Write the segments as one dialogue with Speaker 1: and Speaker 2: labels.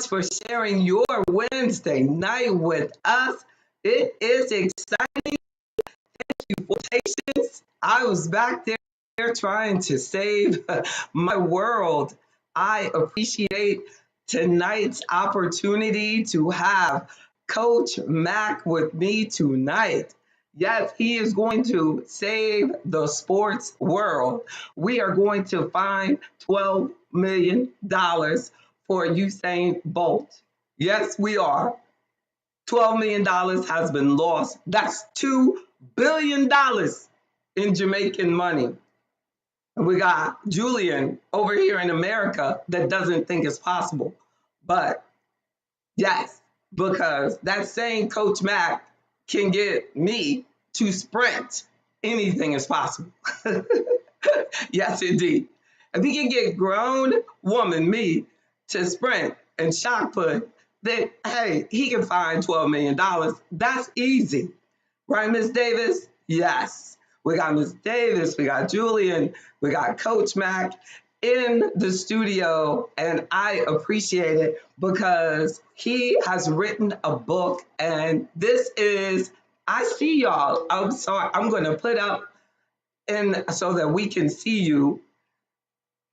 Speaker 1: for sharing your Wednesday night with us. It is exciting. Thank you for patience. I was back there trying to save my world. I appreciate tonight's opportunity to have Coach Mack with me tonight. Yes, he is going to save the sports world. We are going to find $12 million for Usain Bolt. Yes, we are. $12 million has been lost. That's $2 billion in Jamaican money. And we got Julian over here in America that doesn't think it's possible. But yes, because that same Coach Mack can get me to sprint. Anything is possible. Yes, indeed. If he can get grown woman, me, to sprint and shot put, then hey, he can find $12 million. That's easy. Right, Miss Davis? Yes. We got Miss Davis, we got Julian, we got Coach Mack in the studio, and I appreciate it because he has written a book, and this is, I see y'all. I'm sorry, I'm going to put up in so that we can see you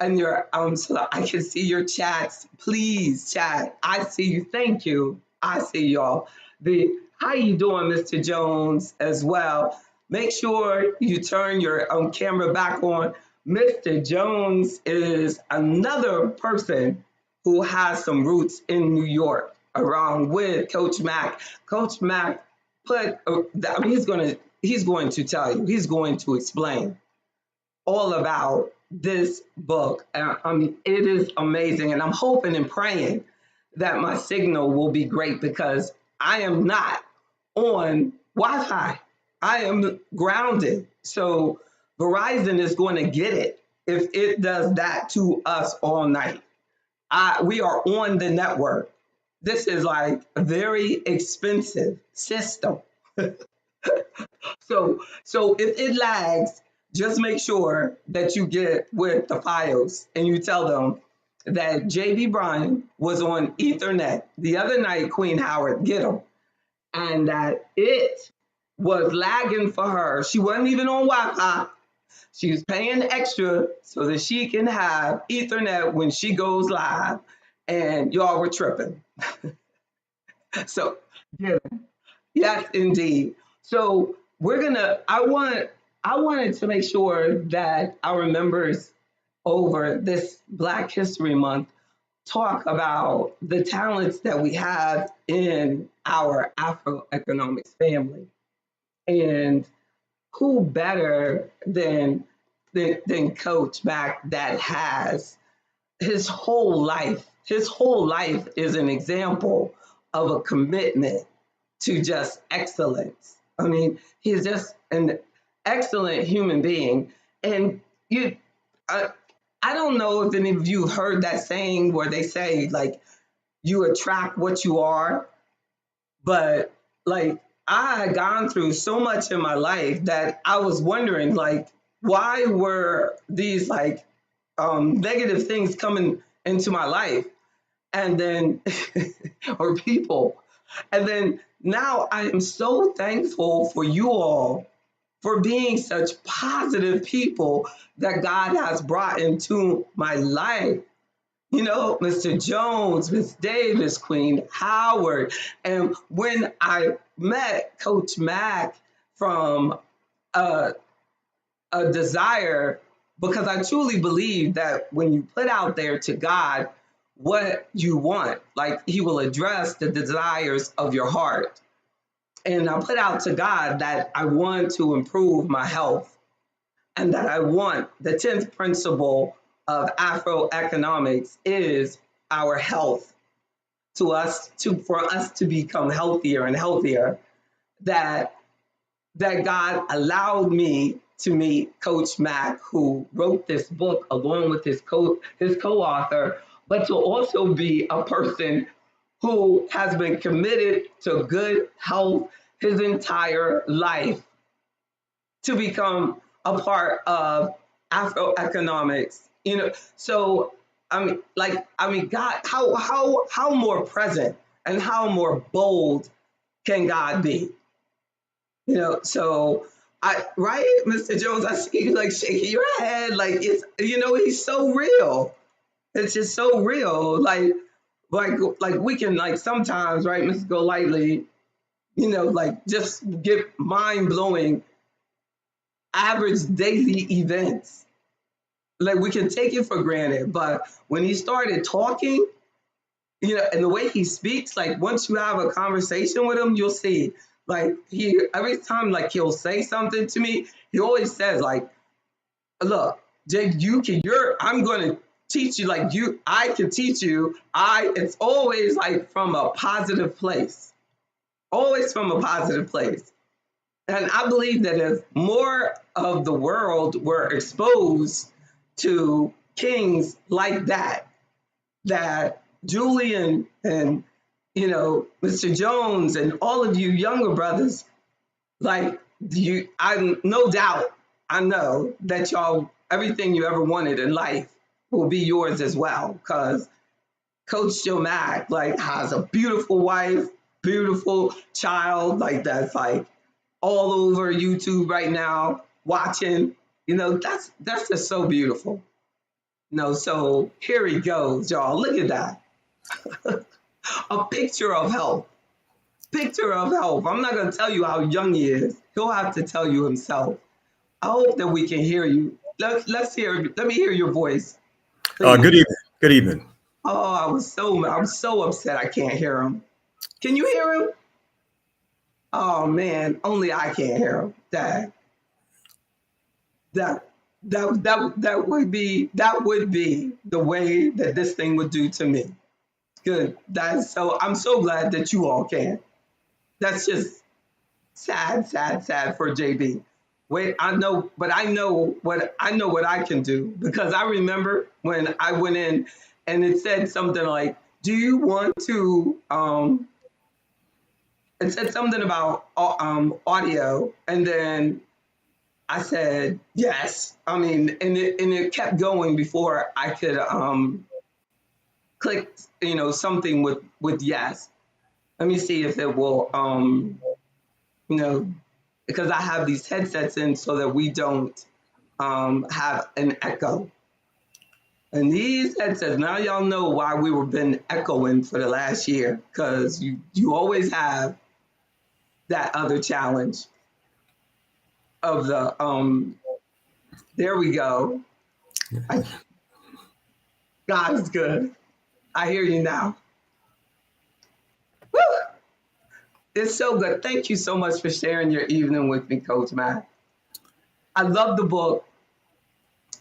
Speaker 1: and your so that I can see your chats. Please chat. I see you. Thank you. I see y'all. The how you doing, Mr. Jones, as well. Make sure you turn your camera back on. Mr. Jones is another person who has some roots in New York, along with Coach Mack. Coach Mack put. I mean, he's going to tell you. He's going to explain all about this book. I mean, it is amazing. And I'm hoping and praying that my signal will be great because I am not on Wi-Fi. I am grounded. So Verizon is going to get it if it does that to us all night. We are on the network. This is like a very expensive system. So if it lags, just make sure that you get with the FiOS and you tell them that JB Bryan was on Ethernet the other night, Queen Howard, get them, and that it was lagging for her. She wasn't even on Wi-Fi. She was paying extra so that she can have Ethernet when she goes live, and y'all were tripping. So, yeah, yes, indeed. So I wanted to make sure that our members over this Black History Month talk about the talents that we have in our Afro economics family. And who better than Coach Mack that has his whole life is an example of a commitment to just excellence. I mean, he's just an excellent human being. And uh, I don't know if any of you heard that saying where they say, like, you attract what you are. But, like, I had gone through so much in my life that I was wondering, like, why were these, like, negative things coming into my life? And then, or people. And then now I am so thankful for you all for being such positive people that God has brought into my life. You know, Mr. Jones, Miss Davis, Queen Howard. And when I met Coach Mack from a desire, because I truly believe that when you put out there to God what you want, like he will address the desires of your heart. And I put out to God that I want to improve my health and that I want the 10th principle of Afro economics is our health for us to become healthier and healthier, that God allowed me to meet Coach Mack, who wrote this book along with his co-author, but to also be a person who has been committed to good health his entire life, to become a part of Afro economics. You know, so God, how more present and how more bold can God be? So right, Mr. Jones, I see you like shaking your head, like it's, he's so real. It's just so real, like we can like sometimes, right, Mr. Golightly, like just get mind blowing average daily events. Like we can take it for granted, but when he started talking, and the way he speaks, like once you have a conversation with him, you'll see. Like every time, like he'll say something to me, he always says, like, "Look, Jake, I'm gonna teach you. Like I can teach you. It's always like from a positive place, always from a positive place." And I believe that if more of the world were exposed to kings like that Julian and Mr. Jones and all of you younger brothers, like I'm no doubt, I know that y'all, everything you ever wanted in life will be yours as well. Because Coach Joe Mack like has a beautiful wife, beautiful child, like that's like all over YouTube right now watching. That's just so beautiful. So here he goes, y'all. Look at that. A picture of health. Picture of health. I'm not going to tell you how young he is. He'll have to tell you himself. I hope that we can hear you. Let me hear your voice.
Speaker 2: Good evening. Good evening.
Speaker 1: Oh, I'm so upset I can't hear him. Can you hear him? Oh man, only I can't hear him. That would be the way that this thing would do to me. Good. I'm so glad that you all can. That's just sad, sad, sad for JB. Wait, I know what I can do, because I remember when I went in and it said something like, "Do you want to?" It said something about audio, and then I said yes. I mean, and it kept going before I could click, something with yes. Let me see if it will, you know, because I have these headsets in so that we don't have an echo. And these headsets, now y'all know why we were been echoing for the last year, because you always have that other challenge of the there we go. God is good. I hear you now. Woo! It's so good. Thank you so much for sharing your evening with me, Coach Matt. I love the book.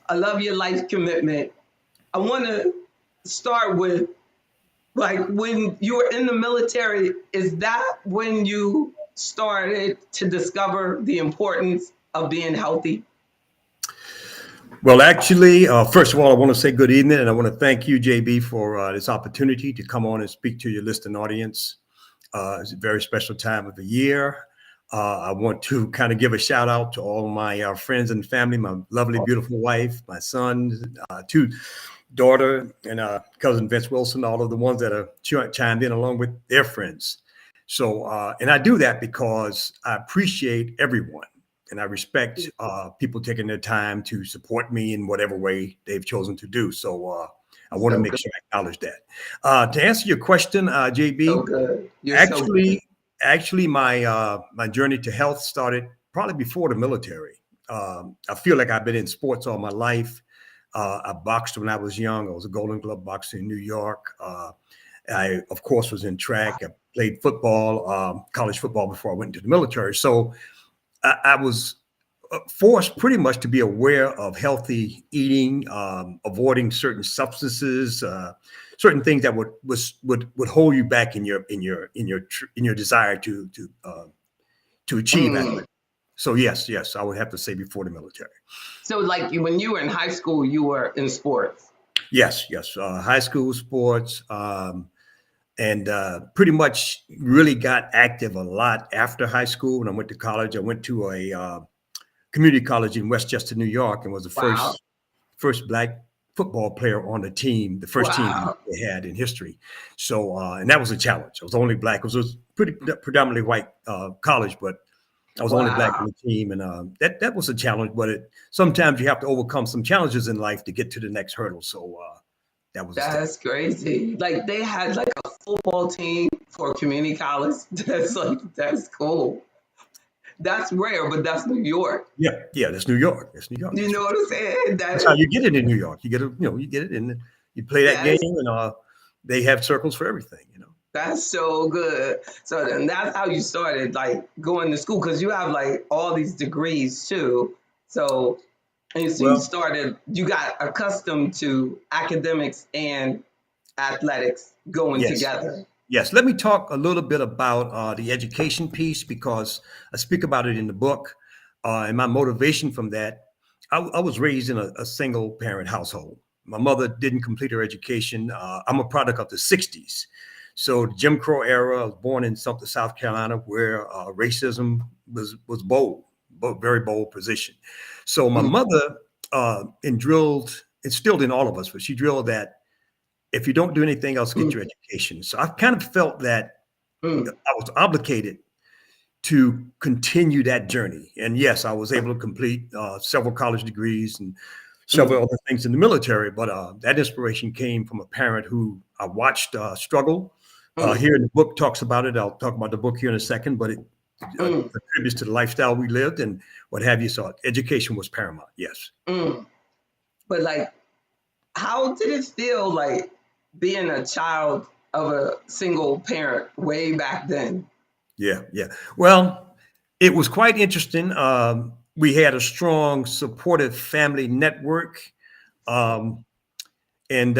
Speaker 1: I love your life commitment. I want to start with, like, when you were in the military, is that when you started to discover the importance of being healthy?
Speaker 2: Well, actually, first of all, I want to say good evening, and I want to thank you, JB, for this opportunity to come on and speak to your listening audience. It's a very special time of the year. I want to kind of give a shout out to all my friends and family, my lovely, beautiful wife, my son, two daughter, and cousin Vince Wilson, all of the ones that are chimed in along with their friends. So, and I do that because I appreciate everyone. And I respect people taking their time to support me in whatever way they've chosen to do. So I want to make sure I acknowledge that. To answer your question, JB,
Speaker 1: So good. You're
Speaker 2: actually,
Speaker 1: so good.
Speaker 2: actually, my journey to health started probably before the military. I feel like I've been in sports all my life. I boxed when I was young. I was a Golden Glove boxer in New York. I, of course, was in track. I played football, college football, before I went into the military. So I was forced pretty much to be aware of healthy eating, avoiding certain substances, certain things that would hold you back in your desire to achieve athletic. So yes, I would have to say before the military.
Speaker 1: So, like, when you were in high school, you were in sports.
Speaker 2: Yes, high school sports. And pretty much really got active a lot after high school. When I went to college, I went to a community college in Westchester, New York, and was the
Speaker 1: Wow.
Speaker 2: first Black football player on the team, the first team
Speaker 1: Wow.
Speaker 2: they had in history. So, and that was a challenge. I was the only black. It was a pretty predominantly white college, but I was the only black on
Speaker 1: Wow.
Speaker 2: the team, and that was a challenge. But sometimes you have to overcome some challenges in life to get to the next hurdle. So that was a step.
Speaker 1: That's crazy. Like they had like a football team for community college. That's cool. That's rare, but that's New York.
Speaker 2: Yeah, yeah. That's New York. That's New York.
Speaker 1: You know what I'm saying?
Speaker 2: That's how you get it in New York. You get it. You get it, and you play that game,
Speaker 1: That's
Speaker 2: and they have circles for everything.
Speaker 1: that's so good. So then that's how you started like going to school because you have like all these degrees too. So and so you
Speaker 2: Well,
Speaker 1: started, you got accustomed to academics and athletics going
Speaker 2: yes.
Speaker 1: together.
Speaker 2: Yes, let me talk a little bit about the education piece because I speak about it in the book. And my motivation from that, I was raised in a single parent household. My mother didn't complete her education. I'm a product of the 60s. So the Jim Crow era, I was born in Sumter, South Carolina, where racism was bold, very bold position. So my
Speaker 1: Mm,
Speaker 2: mother instilled in all of us, but she drilled that if you don't do anything else, get
Speaker 1: mm,
Speaker 2: your education. So I kind of felt that
Speaker 1: mm,
Speaker 2: I was obligated to continue that journey. And yes, I was able to complete several college degrees and
Speaker 1: mm,
Speaker 2: several other things in the military. But that inspiration came from a parent who I watched struggle.
Speaker 1: mm,
Speaker 2: Here in the book talks about it. I'll talk about the book here in a second, but it
Speaker 1: mm,
Speaker 2: attributes to the lifestyle we lived and what have you. So education was paramount. Yes.
Speaker 1: mm. But like, how did it feel like being a child of a single parent way back then?
Speaker 2: Yeah. Yeah. Well, it was quite interesting. We had a strong, supportive family network. Um, and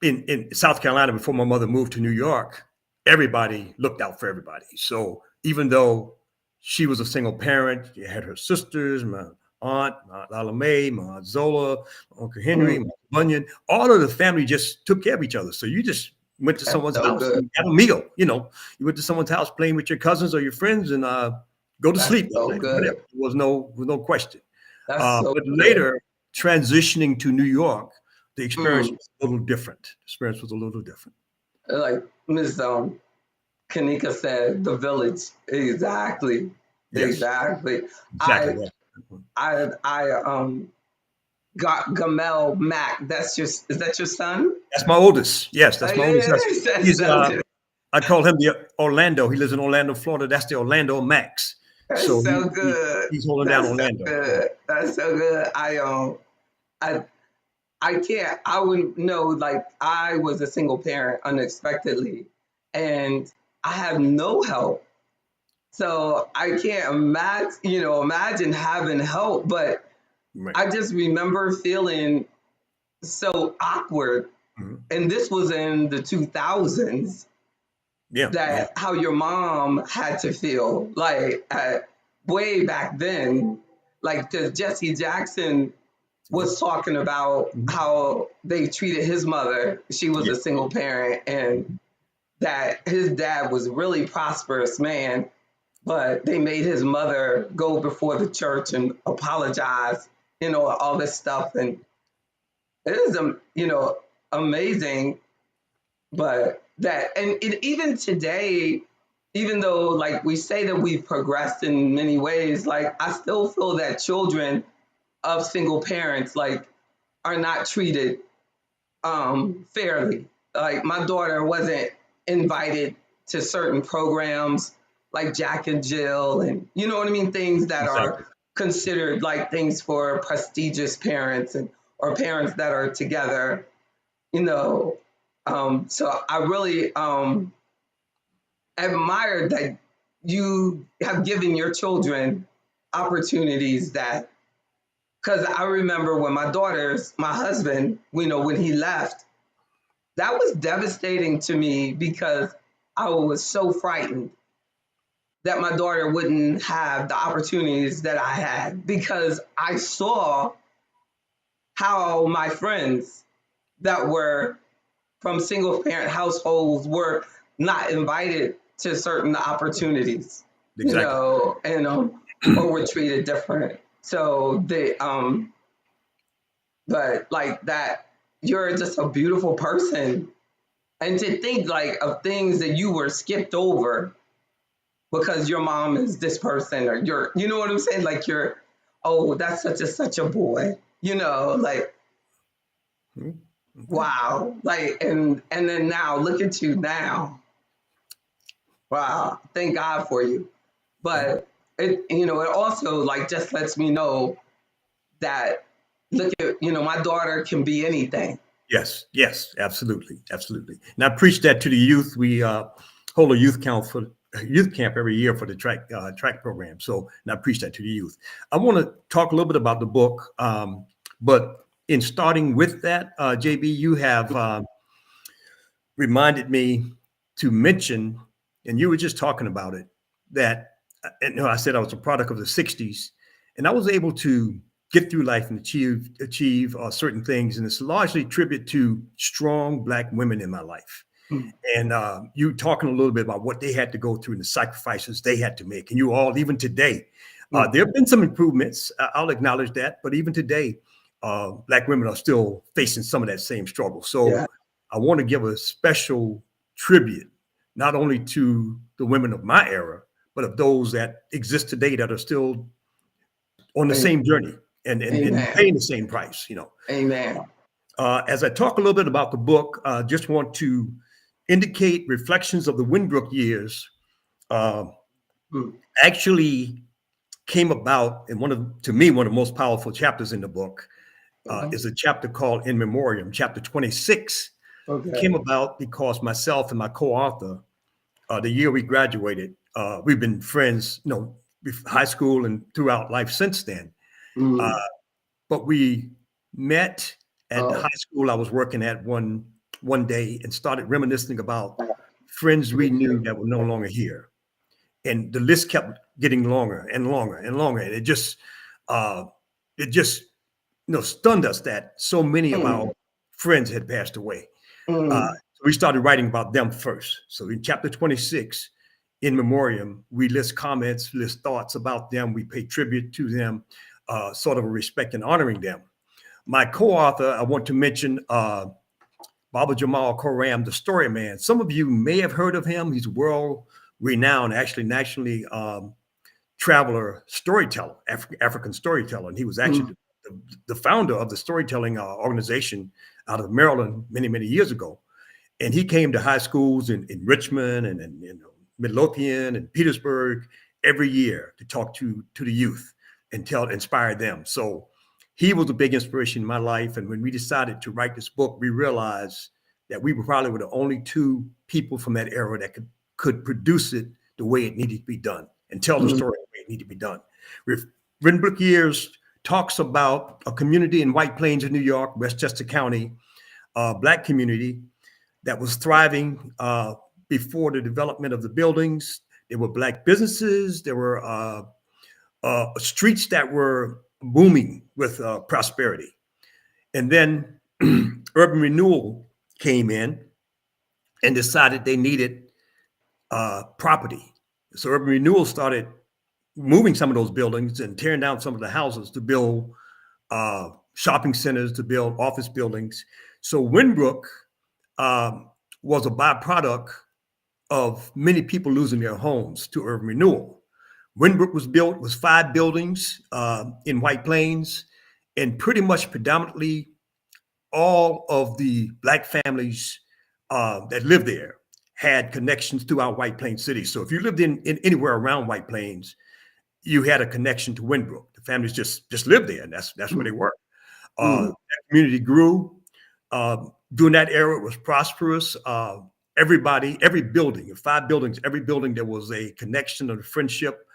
Speaker 2: in South Carolina, before my mother moved to New York, everybody looked out for everybody. So even though she was a single parent, you had her sisters, my aunt, my Aunt Lala Mae, my Aunt Zola, my Uncle Henry,
Speaker 1: Mm,
Speaker 2: my Bunyan, all of the family just took care of each other. So you just went to
Speaker 1: that's
Speaker 2: someone's
Speaker 1: so
Speaker 2: house
Speaker 1: good.
Speaker 2: and had a meal. You went to someone's house playing with your cousins or your friends and go to
Speaker 1: That's
Speaker 2: sleep that
Speaker 1: so
Speaker 2: night, whatever.
Speaker 1: good.
Speaker 2: There was no question.
Speaker 1: That's so
Speaker 2: But
Speaker 1: good.
Speaker 2: later, transitioning to New York, the experience
Speaker 1: Mm.
Speaker 2: was a little different. The experience was a little different.
Speaker 1: Like Miss Kanika said, the village. Exactly.
Speaker 2: Yes,
Speaker 1: Exactly.
Speaker 2: exactly
Speaker 1: I
Speaker 2: that.
Speaker 1: I got Gamel Mack. Is that your son?
Speaker 2: That's my oldest. Yes, that's my oldest.
Speaker 1: That's
Speaker 2: He's
Speaker 1: so good.
Speaker 2: I call him the Orlando. He lives in Orlando, Florida. That's the Orlando Max.
Speaker 1: That's
Speaker 2: So
Speaker 1: so good.
Speaker 2: he's holding down
Speaker 1: That's so
Speaker 2: Orlando. Yeah.
Speaker 1: good. That's so good. I I can't. I would know. Like I was a single parent unexpectedly, and I have no help. So I can't imagine. Imagine having help. But
Speaker 2: Right.
Speaker 1: I just remember feeling so awkward,
Speaker 2: Mhm.
Speaker 1: and this was in the 2000s.
Speaker 2: Yeah. Yeah.
Speaker 1: That how your mom had to feel like way back then, like because Jesse Jackson
Speaker 2: Yep.
Speaker 1: was talking about
Speaker 2: Mhm.
Speaker 1: how they treated his mother. She was
Speaker 2: Yeah.
Speaker 1: a single parent, and that his dad was really prosperous man, but they made his mother go before the church and apologize, all this stuff, and it is amazing. But that and even today, even though like we say that we've progressed in many ways, like I still feel that children of single parents like are not treated fairly. Like my daughter wasn't invited to certain programs like Jack and Jill, and you know what I mean, things that are
Speaker 2: Exactly.
Speaker 1: considered like things for prestigious parents and or parents that are together. You know, so I really admire that you have given your children opportunities that because I remember when my husband, when he left, that was devastating to me because I was so frightened that my daughter wouldn't have the opportunities that I had because I saw how my friends that were from single parent households were not invited to certain opportunities,
Speaker 2: Exactly.
Speaker 1: and or were treated different. So they but like that you're just a beautiful person. And to think like of things that you were skipped over because your mom is this person, or you know what I'm saying? Like you're, oh, that's such a boy, like
Speaker 2: Mhm. Okay.
Speaker 1: wow, like and then now look at you now. Wow, thank God for you.
Speaker 2: Thank
Speaker 1: But it also like just lets me know that look at my daughter can be anything.
Speaker 2: Yes, yes, absolutely, absolutely. And I preach that to the youth. We hold a youth camp every year for the track program. So, and I preach that to the youth. I want to talk a little bit about the book, but in starting with that, JB, you have reminded me to mention, and you were just talking about it, that I said I was a product of the '60s, and I was able to get through life and achieve certain things, and it's largely tribute to strong Black women in my life.
Speaker 1: Mm,
Speaker 2: And you talking a little bit about what they had to go through and the sacrifices they had to make, and you all even today,
Speaker 1: mm,
Speaker 2: there have been some improvements. I'll acknowledge that, but even today, Black women are still facing some of that same struggle.
Speaker 1: yeah,
Speaker 2: So I want to give a special tribute, not only to the women of my era, but of those that exist today that are still on the same journey and
Speaker 1: amen,
Speaker 2: paying the same price.
Speaker 1: amen.
Speaker 2: As I talk a little bit about the book, just want to indicate reflections of the Winbrook years uh,
Speaker 1: Mm,
Speaker 2: actually came about, and to me, one of the most powerful chapters in the book
Speaker 1: okay,
Speaker 2: is a chapter called In Memoriam. Chapter 26
Speaker 1: okay.
Speaker 2: came about because myself and my co-author, the year we graduated, we've been friends, high school and throughout life since then. Uh,
Speaker 1: Mm,
Speaker 2: but we met at the high
Speaker 1: oh,
Speaker 2: school I was working at one day and started reminiscing about friends we knew that were no longer here. And the list kept getting longer and longer and longer. And uh, it just, stunned us that so many of our
Speaker 1: mm,
Speaker 2: friends had passed away.
Speaker 1: mm,
Speaker 2: So we started writing about them first. So in chapter 26, in memoriam, we list comments, list thoughts about them. We pay tribute to them, sort of a respect and honoring them. My co-author, I want to mention Baba Jamal Koram, the story man. Some of you may have heard of him. He's world renowned, actually nationally traveler storyteller, African storyteller. And he was actually
Speaker 1: mm,
Speaker 2: the founder of the storytelling organization out of Maryland many, many years ago. And he came to high schools in Richmond and Midlothian and Petersburg every year to talk to the youth and inspire them. So he was a big inspiration in my life. And when we decided to write this book, we realized that we probably were the only two people from that era that could produce it the way it needed to be done and tell the
Speaker 1: mm,
Speaker 2: story the way it needed to be done. Written Years talks about a community in White Plains of New York, Westchester County, Black community that was thriving before the development of the buildings. There were Black businesses. There were streets that were booming with prosperity. And then urban renewal came in and decided they needed property. So urban renewal started moving some of those buildings and tearing down some of the houses to build shopping centers, to build office buildings. So Winbrook um, was a byproduct of many people losing their homes to urban renewal. Winbrook was 5 buildings in White Plains, and pretty much predominantly all of the Black families that lived there had connections throughout White Plains City. So if you lived in anywhere around White Plains, you had a connection to Winbrook. The families just lived there, and that's where they
Speaker 1: mm,
Speaker 2: were.
Speaker 1: mm,
Speaker 2: That community grew. During that era, it was prosperous. Every building, 5 buildings, every building, there was a connection of friendship,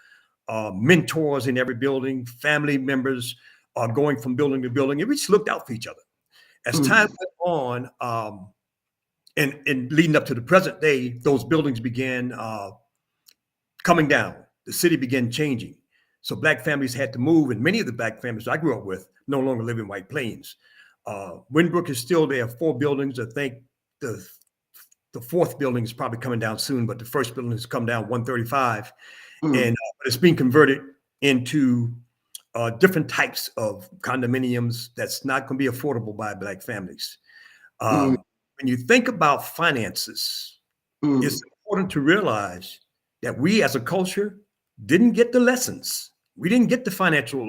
Speaker 2: mentors in every building, family members going from building to building, and we just looked out for each other. As time
Speaker 1: mm,
Speaker 2: went on, and leading up to the present day, those buildings began coming down. The city began changing. So Black families had to move, and many of the Black families I grew up with no longer live in White Plains. Winbrook is still there, 4 buildings. I think the the 4th building is probably coming down soon, but the first building has come down 135, and
Speaker 1: mm,
Speaker 2: it's being converted into different types of condominiums that's not going to be affordable by Black families.
Speaker 1: mm,
Speaker 2: When you think about finances, it's
Speaker 1: mm,
Speaker 2: important to realize that we as a culture didn't get the lessons. We didn't get the financial,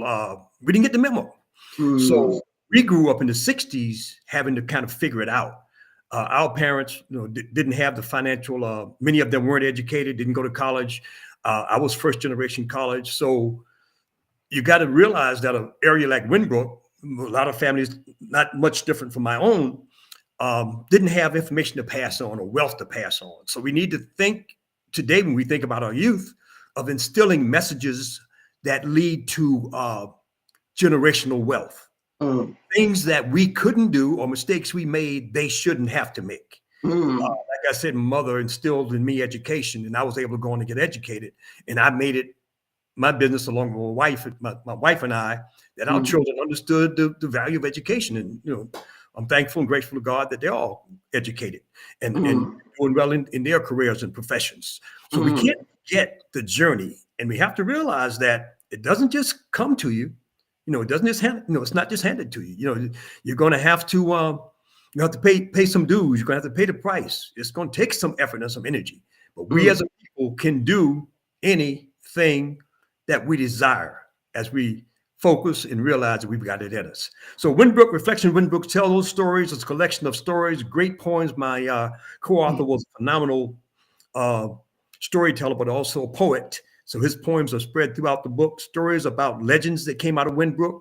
Speaker 2: we didn't get the memo.
Speaker 1: mm,
Speaker 2: So we grew up in the 60s having to kind of figure it out. Our parents, didn't have the financial, many of them weren't educated, didn't go to college. I was first generation college. So you got to realize that an area like Winbrook, a lot of families, not much different from my own, didn't have information to pass on or wealth to pass on. So we need to think today when we think about our youth of instilling messages that lead to generational wealth.
Speaker 1: mm,
Speaker 2: Things that we couldn't do or mistakes we made, they shouldn't have to make.
Speaker 1: mm,
Speaker 2: Like I said, mother instilled in me education, and I was able to go on and get educated, and I made it my business along with my wife and I, that our
Speaker 1: mm,
Speaker 2: children understood the value of education. And, I'm thankful and grateful to God that they're all educated and
Speaker 1: mm,
Speaker 2: doing well in their careers and professions. So we
Speaker 1: mm,
Speaker 2: can't forget the journey. And we have to realize that it doesn't just come to you. It doesn't just it's not just handed to you. You're going to have to, you have to pay some dues. You're going to have to pay the price. It's going to take some effort and some energy. But we
Speaker 1: mm,
Speaker 2: as a people can do anything that we desire as we focus and realize that we've got it in us. So Winbrook, Reflection Winbrook, tell those stories. It's a collection of stories, great poems. My co-author
Speaker 1: mm,
Speaker 2: was a phenomenal uh, storyteller, but also a poet. So his poems are spread throughout the book. Stories about legends that came out of Winbrook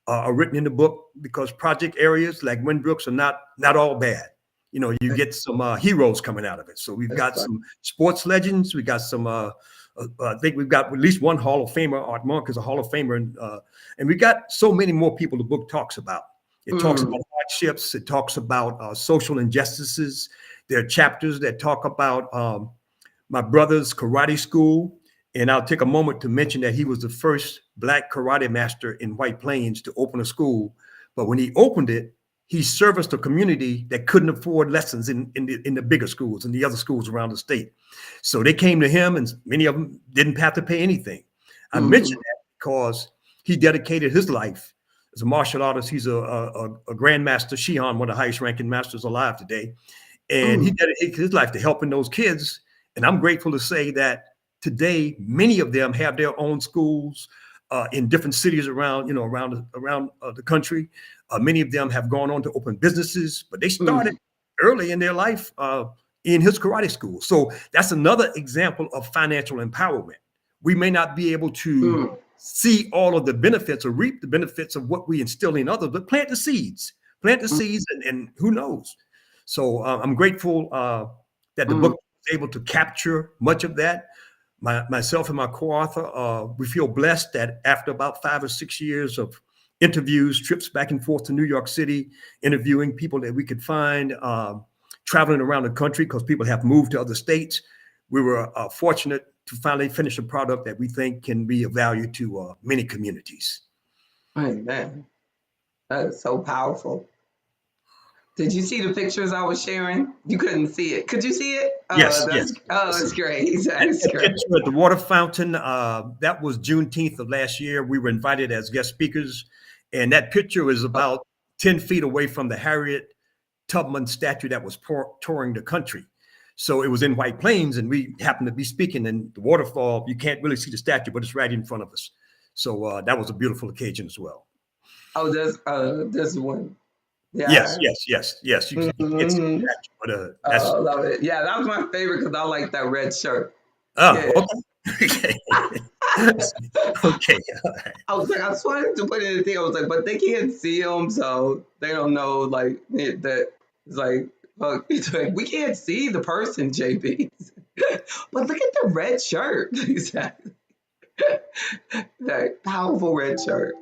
Speaker 2: are written in the book because project areas like Winbrooks are not all bad. You get some heroes coming out of it. So we've
Speaker 1: that's
Speaker 2: got
Speaker 1: fun.
Speaker 2: some sports legends. We got some I think we've got at least one Hall of Famer. Art Monk is a Hall of Famer, and we got so many more people the book talks about. It talks
Speaker 1: Mm,
Speaker 2: about hardships. It talks about social injustices. There are chapters that talk about my brother's karate school, and I'll take a moment to mention that he was the first Black karate master in White Plains to open a school. But when he opened it, he serviced a community that couldn't afford lessons in the bigger schools and the other schools around the state. So they came to him, and many of them didn't have to pay anything. I mention
Speaker 1: mm,
Speaker 2: that because he dedicated his life as a martial artist. He's a grandmaster, Shihan, one of the highest ranking masters alive today. And he
Speaker 1: mm,
Speaker 2: dedicated his life to helping those kids. And I'm grateful to say that today, many of them have their own schools in different cities around the country. Many of them have gone on to open businesses, but they started
Speaker 1: mm,
Speaker 2: early in their life in his karate school. So that's another example of financial empowerment. We may not be able to
Speaker 1: mm,
Speaker 2: see all of the benefits or reap the benefits of what we instill in others, but plant the
Speaker 1: mm,
Speaker 2: seeds, and who knows? So I'm grateful that the book
Speaker 1: mm,
Speaker 2: was able to capture much of that. Myself and my co-author, we feel blessed that after about 5 or 6 years of interviews, trips back and forth to New York City, interviewing people that we could find, traveling around the country because people have moved to other states, we were fortunate to finally finish a product that we think can be of value to many communities.
Speaker 1: amen. That is so powerful. Did you see the pictures I was sharing? You couldn't see it. Could you see it?
Speaker 2: Yes, yes.
Speaker 1: That's great.
Speaker 2: That,
Speaker 1: That's
Speaker 2: that
Speaker 1: great.
Speaker 2: picture at the water fountain, that was Juneteenth of last year. We were invited as guest speakers, and that picture was
Speaker 1: Oh,
Speaker 2: about 10 feet away from the Harriet Tubman statue that was touring the country. So it was in White Plains, and we happened to be speaking. And the waterfall, you can't really see the statue, but it's right in front of us. So that was a beautiful occasion as well.
Speaker 1: oh, there's one.
Speaker 2: Yes,
Speaker 1: Yeah.
Speaker 2: yes, yes, yes. You can't see
Speaker 1: Hmm.
Speaker 2: the statue, but that's
Speaker 1: Oh, love it. Yeah, that was my favorite because I like that red shirt.
Speaker 2: oh,
Speaker 1: Yeah.
Speaker 2: okay. Okay.
Speaker 1: I was like, I just wanted to put in the thing. I was like, but they can't see him, so they don't know like that. It's like, it's like we can't see the person, JB. But look at the red shirt. Exactly. That powerful red shirt.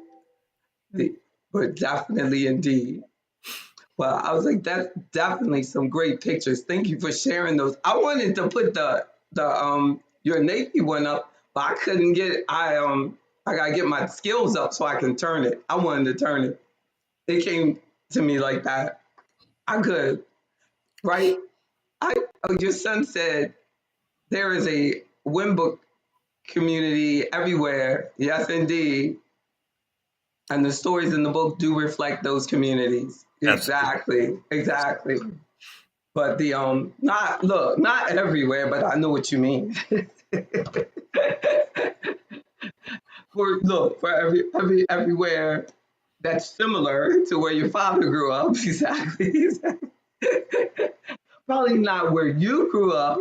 Speaker 1: But definitely indeed. Well, I was like, that's definitely some great pictures. Thank you for sharing those. I wanted to put the your Navy one up, but I couldn't get it. I gotta get my skills up so I can turn it. I wanted to turn it. It came to me like that. I could, right? I your son said there is a Winbook community everywhere. Yes, indeed. And the stories in the book do reflect those communities. Exactly. Exactly. But the not everywhere, but I know what you mean. For everywhere that's similar to where your father grew up. Exactly. Probably not where you grew up,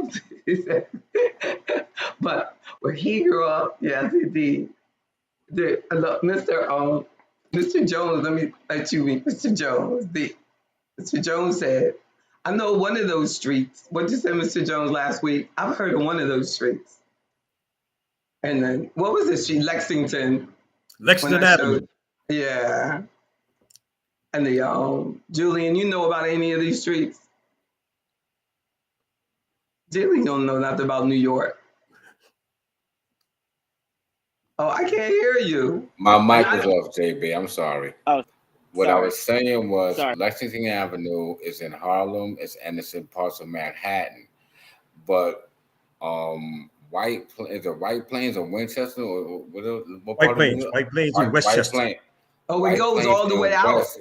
Speaker 1: but where he grew up. Yes, indeed. Look, Mr. Jones. Let me let you meet Mr. Jones. Mr. Jones said, "I know one of those streets." What did you say, Mr. Jones, last week? I've heard of one of those streets. And then what was the street? Lexington. When I
Speaker 2: Lexington Avenue.
Speaker 1: showed, yeah. And the Julian, you know about any of these streets? Julian don't know nothing about New York. Oh, I can't hear you.
Speaker 3: My
Speaker 1: And
Speaker 3: mic
Speaker 1: I
Speaker 3: was
Speaker 1: don't.
Speaker 3: off, JB. I'm sorry.
Speaker 4: Oh,
Speaker 3: What I
Speaker 4: sorry.
Speaker 3: was saying was
Speaker 4: Sorry.
Speaker 3: Lexington Avenue is in Harlem, and it's in parts of Manhattan. But is it White Plains or Winchester or what part of New York?
Speaker 2: White Plains and
Speaker 3: White
Speaker 2: Westchester.
Speaker 3: Plains.
Speaker 1: Oh, it
Speaker 3: White
Speaker 1: goes
Speaker 3: Plains
Speaker 1: all the way
Speaker 3: and
Speaker 1: out.
Speaker 3: West.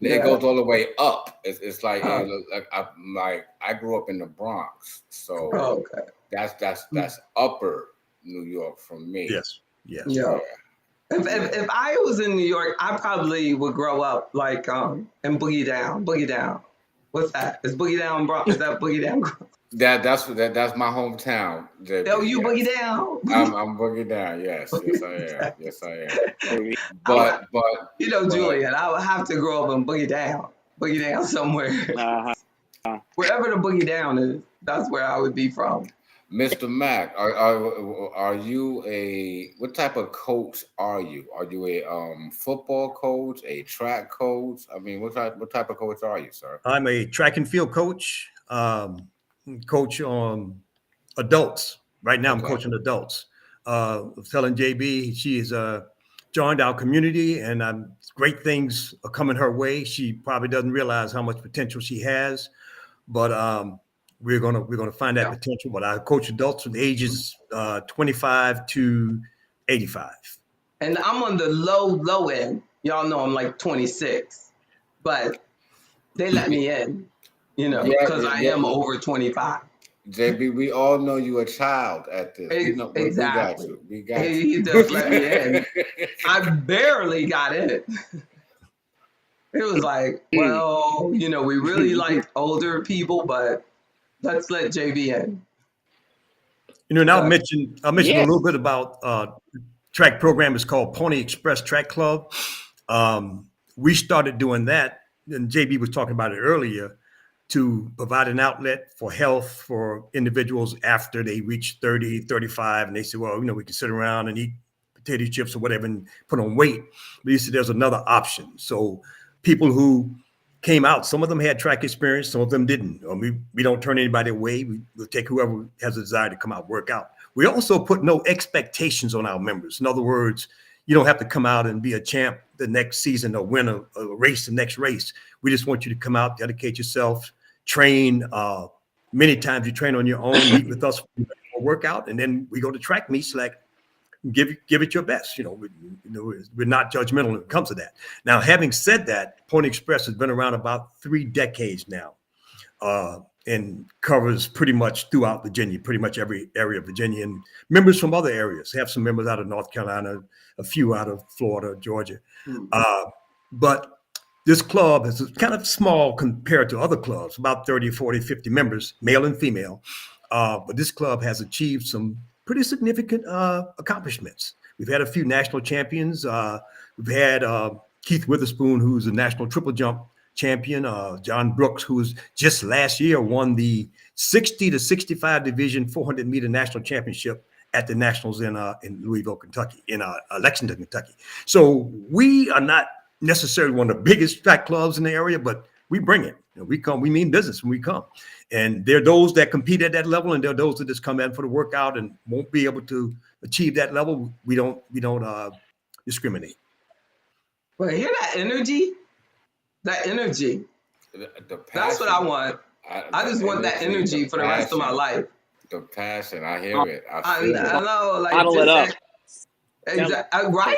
Speaker 3: It
Speaker 1: Yeah.
Speaker 3: goes all the way up. It's like,
Speaker 1: Huh.
Speaker 3: I grew up in the Bronx, so
Speaker 1: Oh, okay.
Speaker 3: that's upper New York from me.
Speaker 2: Yes. Yes.
Speaker 1: Yeah. If I was in New York, I probably would grow up like and boogie down. Boogie down. What's that? Is boogie down Bronx? Is that boogie down?
Speaker 3: That's my hometown. JB,
Speaker 1: Oh, you
Speaker 3: yes.
Speaker 1: boogie down.
Speaker 3: I'm boogie down. Yes, yes I am. Yes I am.
Speaker 4: Maybe.
Speaker 3: But
Speaker 1: You know, Julian, I would have to grow up and boogie down somewhere. Wherever the boogie down is, that's where I would be from.
Speaker 3: Mr. Mack, are you what type of coach are you? Are you a football coach, a track coach? I mean, what type of coach are you, sir?
Speaker 2: I'm a track and field coach. Coach on adults. Right now, I'm
Speaker 3: Okay.
Speaker 2: coaching adults. I was telling JB she has joined our community, and great things are coming her way. She probably doesn't realize how much potential she has, but we're gonna find that potential. But I coach adults from ages 25 to 85.
Speaker 1: And I'm on the low end. Y'all know I'm like 26, but they let me in, because I am over 25.
Speaker 3: JB, we all know you a child at this.
Speaker 1: Exactly.
Speaker 3: We got you.
Speaker 1: He just let me in. I barely got in. It was like, well, we really like older people, but let's let JB in.
Speaker 2: And I'll mention a
Speaker 4: Yes.
Speaker 2: little bit about track program. It's called Pony Express Track Club. We started doing that, and JB was talking about it earlier, to provide an outlet for health for individuals after they reach 30, 35, and they say, well, we can sit around and eat potato chips or whatever and put on weight. But he said there's another option. So people who came out, some of them had track experience, some of them didn't. We don't turn anybody away. We'll take whoever has a desire to come out, work out. We also put no expectations on our members. In other words, you don't have to come out and be a champ the next season or win a race the next race. We just want you to come out, dedicate yourself, train. Many times you train on your own, meet with us for a workout, and then we go to track meets, like give it your best. We're not judgmental when it comes to that. Now, having said that, Pony Express has been around about 3 decades now, and covers pretty much throughout Virginia, pretty much every area of Virginia, and members from other areas. Have some members out of North Carolina, a few out of Florida, Georgia. But this club is kind of small compared to other clubs, about 30, 40, 50 members, male and female. But this club has achieved some pretty significant accomplishments. We've had a few national champions. We've had Keith Witherspoon, who's a national triple jump champion. John Brooks, who's just last year won the 60 to 65 division 400 meter national championship at the Nationals in Louisville, Kentucky, in Lexington, Kentucky. So we are not necessarily one of the biggest track clubs in the area, but we bring it. We come, we mean business when we come. And there are those that compete at that level, and there are those that just come in for the workout and won't be able to achieve that level. We don't discriminate.
Speaker 1: But hear that energy? That energy. That's what I want. I just want that energy for the rest of my life.
Speaker 3: The passion, I hear it.
Speaker 1: I know, like
Speaker 4: Bottle it up.
Speaker 1: Exactly. Right?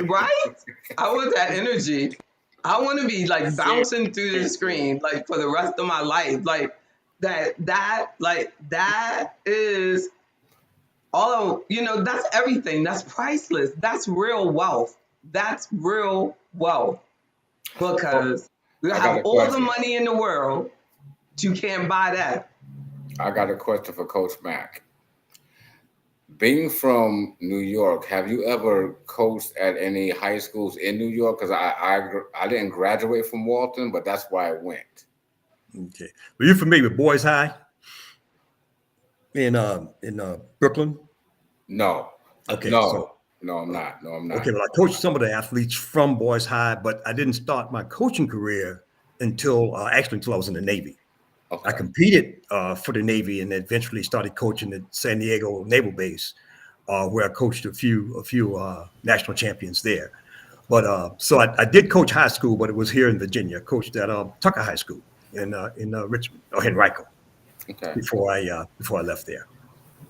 Speaker 1: Right? I want that energy. I want to be like
Speaker 4: Seriously.
Speaker 1: bouncing through the screen like for the rest of my life. Like that is all, that's everything. That's priceless. That's real wealth. That's real wealth
Speaker 3: Oh,
Speaker 1: because you
Speaker 3: I got
Speaker 1: have
Speaker 3: a
Speaker 1: all the
Speaker 3: question.
Speaker 1: money in the world, but you can't buy that.
Speaker 3: I got a question for Coach Mack. Being from New York, have you ever coached at any high schools in New York? Because I didn't graduate from Walton, but that's where I went.
Speaker 2: Okay. Were you familiar with Boys High in Brooklyn?
Speaker 3: No,
Speaker 2: Okay, so
Speaker 3: no, I'm not. No, I'm not.
Speaker 2: okay, well, I coached some of the athletes from Boys High, but I didn't start my coaching career until until I was in the Navy. I
Speaker 3: Okay.
Speaker 2: competed for the Navy and eventually started coaching at San Diego Naval Base, where I coached a few national champions there. But so I did coach high school, but it was here in Virginia. I coached at Tucker High School in Richmond or Henrico
Speaker 3: Okay.
Speaker 2: before I left there.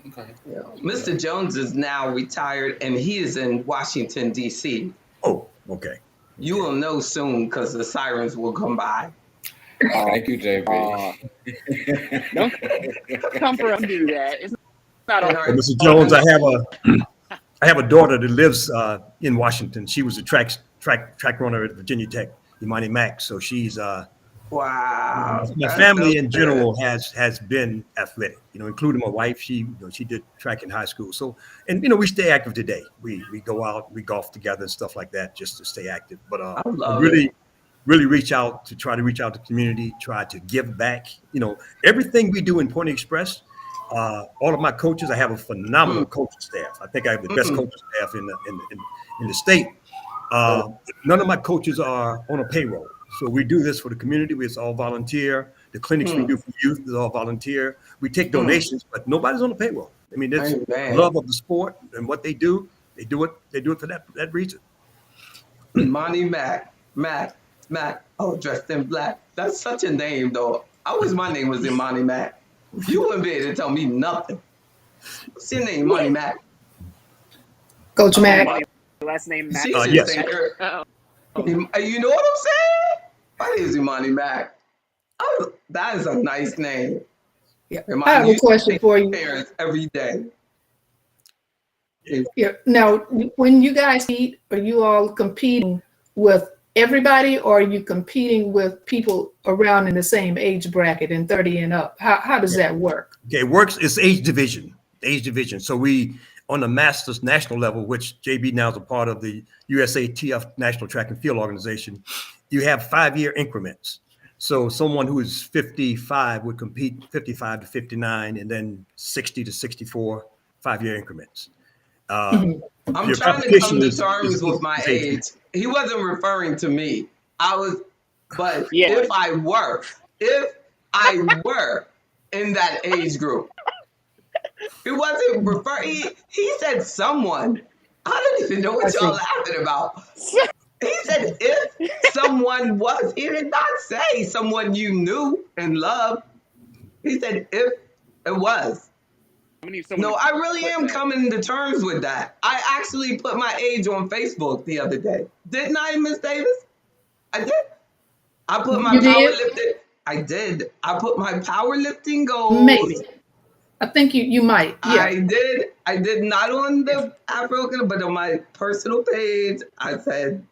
Speaker 3: Okay.
Speaker 1: Mr. Jones is now retired and he is in Washington, D.C.
Speaker 2: Oh, okay.
Speaker 1: You will know soon because the sirens will come by.
Speaker 3: Thank you, JB.
Speaker 4: Don't come for us to do that. It's not
Speaker 1: And
Speaker 4: all.
Speaker 2: Well,
Speaker 1: her,
Speaker 2: Mr. Jones, I have a daughter that lives in Washington. She was a track runner at Virginia Tech, Imani Mack. So she's
Speaker 1: wow,
Speaker 2: my
Speaker 1: that's so
Speaker 2: family in
Speaker 1: good.
Speaker 2: general has been athletic, including my wife. She did track in high school. So, and we stay active today. We go out, we golf together and stuff like that just to stay active. But
Speaker 1: I
Speaker 2: I
Speaker 1: love it.
Speaker 2: really try to reach out to the community, try to give back. Everything we do in Pony Express, all of my coaches, I have a phenomenal
Speaker 1: Mm,
Speaker 2: coaching staff. I think I have the best
Speaker 1: mm,
Speaker 2: coaching staff in the state. Uh, None of my coaches are on a payroll. So we do this for the community. It's all volunteer. The clinics we
Speaker 1: mm,
Speaker 2: do for youth is all volunteer. We take
Speaker 1: mm.
Speaker 2: donations, but nobody's on the payroll. I mean, it's
Speaker 1: Amen.
Speaker 2: love of the sport and what they do. They do it. They do it for that reason.
Speaker 1: Imani Mack, Mack. Oh, dressed in black. That's such a name, though. I wish my name was Imani Mack. You wouldn't be able to tell me nothing. What's your name, Imani Mack?
Speaker 5: Coach
Speaker 1: Oh
Speaker 5: Mack.
Speaker 1: my,
Speaker 4: Last name Mack.
Speaker 1: she should
Speaker 2: Yes.
Speaker 1: think her.
Speaker 4: Oh.
Speaker 1: You know what I'm saying? My name is Imani Mack. Oh, that is a nice name.
Speaker 5: Yeah. I
Speaker 1: Imani,
Speaker 5: have
Speaker 1: you
Speaker 5: a question
Speaker 1: think
Speaker 5: for you.
Speaker 1: parents every day.
Speaker 5: Yeah. Now, when you guys meet, are you all competing with everybody, or are you competing with people around in the same age bracket and 30 and up? How does that work?
Speaker 2: Okay, it works. It's age division. Age division. So we on the Masters national level, which JB now is a part of the USATF National Track and Field Organization. You have 5-year increments. So someone who is 55 would compete 55 to 59, and then 60 to 64, 5-year increments.
Speaker 5: Mhm.
Speaker 1: I'm
Speaker 2: Your
Speaker 1: trying to come
Speaker 2: competition
Speaker 1: to
Speaker 2: is
Speaker 1: terms with my
Speaker 2: age
Speaker 1: age. He wasn't referring to me. But
Speaker 4: Yeah.
Speaker 1: if I were in that age group, he wasn't referring. He said someone. I don't even know
Speaker 5: I
Speaker 1: what y'all
Speaker 5: see.
Speaker 1: laughing about. He said if someone was. He did not say someone you knew and loved. He said if it was.
Speaker 4: I need someone
Speaker 1: No,
Speaker 4: to
Speaker 1: I really
Speaker 4: clip
Speaker 1: am
Speaker 4: that.
Speaker 1: coming to terms with that. I actually put my age on Facebook the other day. Didn't I, Miss Davis? I did. I put my
Speaker 5: You did?
Speaker 1: powerlifting. I did. I put my powerlifting goals.
Speaker 5: Maybe. I think you might. Yeah.
Speaker 1: I did. I did not on the Afro, but on my personal page. I said,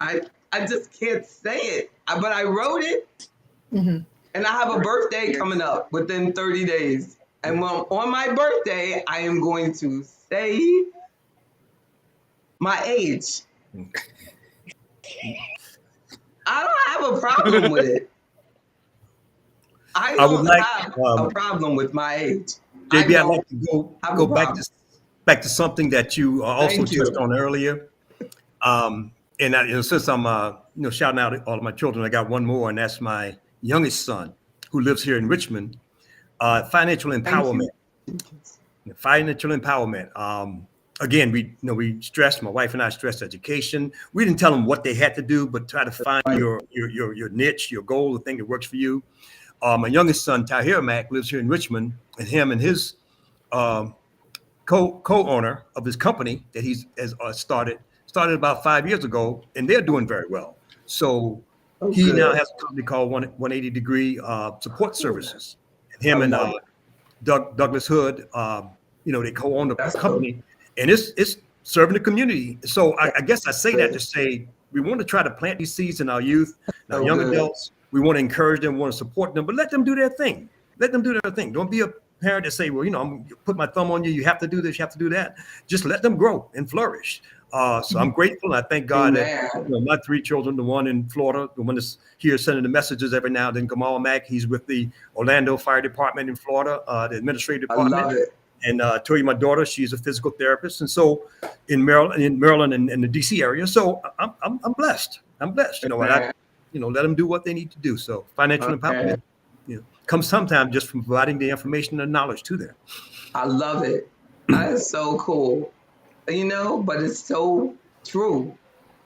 Speaker 1: I just can't say it. But I wrote it,
Speaker 5: Hmm.
Speaker 1: and I have a birthday coming up within 30 days. And on my birthday, I am going to say my age. I don't have a problem with it. I
Speaker 2: I would
Speaker 1: don't
Speaker 2: like,
Speaker 1: have a problem with my age. I
Speaker 2: JB, I'd
Speaker 1: don't
Speaker 2: like to
Speaker 1: have a
Speaker 2: go
Speaker 1: problem.
Speaker 2: back to something that you also
Speaker 1: Thank
Speaker 2: touched
Speaker 1: you.
Speaker 2: on earlier. Since I'm shouting out all of my children, I got one more, and that's my youngest son who lives here in Richmond. Financial
Speaker 1: Thank
Speaker 2: empowerment.
Speaker 1: you.
Speaker 2: Financial empowerment. Again, we stressed. My wife and I stressed education. We didn't tell them what they had to do, but try to find
Speaker 1: Right.
Speaker 2: your niche, your goal, the thing that works for you. My youngest son, Tahir Mack, lives here in Richmond, and him and his um, co-owner of his company that he's has started about 5 years ago, and they're doing very well. So
Speaker 1: Oh,
Speaker 2: he
Speaker 1: good.
Speaker 2: now has a company called 180 Degree Support Services. And him
Speaker 1: I
Speaker 2: and
Speaker 1: love
Speaker 2: Douglas Hood, they co-own the
Speaker 1: That's
Speaker 2: company, and it's serving the community. So I guess I say that to say we want to try to plant these seeds in our youth, in our
Speaker 1: so
Speaker 2: young
Speaker 1: good.
Speaker 2: adults. We want to encourage them, we want to support them, but let them do their thing. Let them do their thing. Don't be a parent that say, well, I'm going to put my thumb on you. You have to do this, you have to do that. Just let them grow and flourish. So I'm grateful. And I thank God that my 3 children, the one in Florida, the one that's here sending the messages every now and then, Mack, he's with the Orlando Fire Department in Florida, the administrative department.
Speaker 1: I love it.
Speaker 2: And Toya, my daughter, she's a physical therapist. And so in Maryland and the DC area. So I'm blessed. I'm blessed. Let them do what they need to do. So financial empowerment, comes sometimes just from providing the information and knowledge to them.
Speaker 1: I love it. That is so cool. But it's so true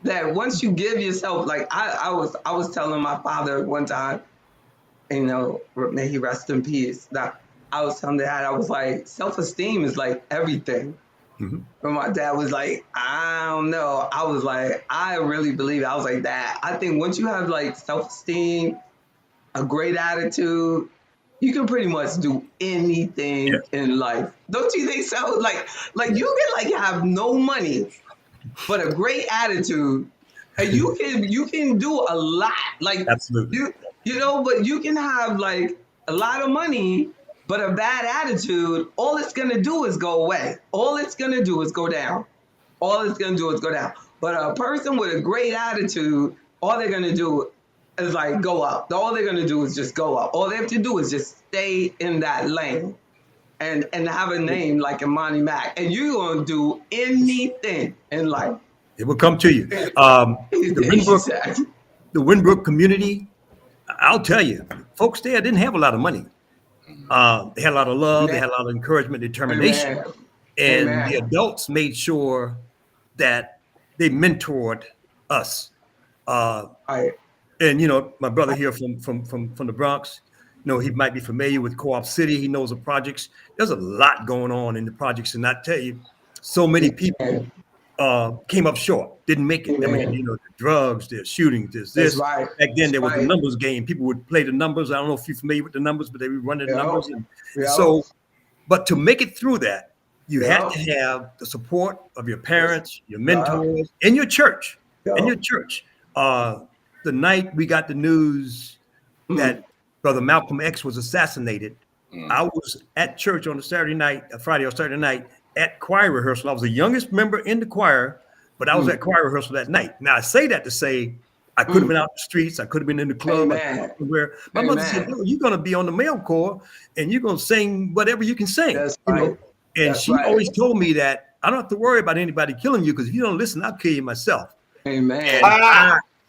Speaker 1: that once you give yourself, like I was telling my father one time, may he rest in peace. That I was telling Dad, I was like, self-esteem is like everything.
Speaker 2: Mm-hmm.
Speaker 1: And my dad was like, I don't know. I was like, I really believe it. I was like, Dad, I think once you have like self-esteem, a great attitude, you can pretty much do anything in life. Don't you think so? Like you can have no money, but a great attitude, and you can do a lot. Like
Speaker 2: absolutely,
Speaker 1: but you can have like a lot of money, but a bad attitude. All it's gonna do is go away. All it's gonna do is go down. All it's gonna do is go down. But a person with a great attitude, all they're gonna do is like go up. All they're gonna do is just go up. All they have to do is just stay in that lane and have a name like Imani Mack. And you're gonna do anything in life.
Speaker 2: It will come to you. The Winbrook community, I'll tell you, folks there didn't have a lot of money. They had a lot of love, they had a lot of encouragement, determination. And the adults made sure that they mentored us. And my brother here from the Bronx, he might be familiar with Co-op City. He knows the projects. There's a lot going on in the projects, and I tell you, so many people came up short, didn't make it. I mean, the drugs, the shootings, there's this.
Speaker 1: Right.
Speaker 2: Back then, there was a numbers game. People would play the numbers. I don't know if you're familiar with the numbers, but they would run the numbers. And so, but to make it through that, you had to have the support of your parents, your mentors, and your church. And your church. The night we got the news that Brother Malcolm X was assassinated, I was at church on a Friday or Saturday night at choir rehearsal. I was the youngest member in the choir, but I was at choir rehearsal that night. Now I say that to say I could have been out the streets, I could have been in the club, where my mother said, "No, you're going to be on the male corps and you're going to sing whatever you can sing." That's right. And she always told me that I don't have to worry about anybody killing you because if you don't listen, I'll kill you myself.
Speaker 1: Amen.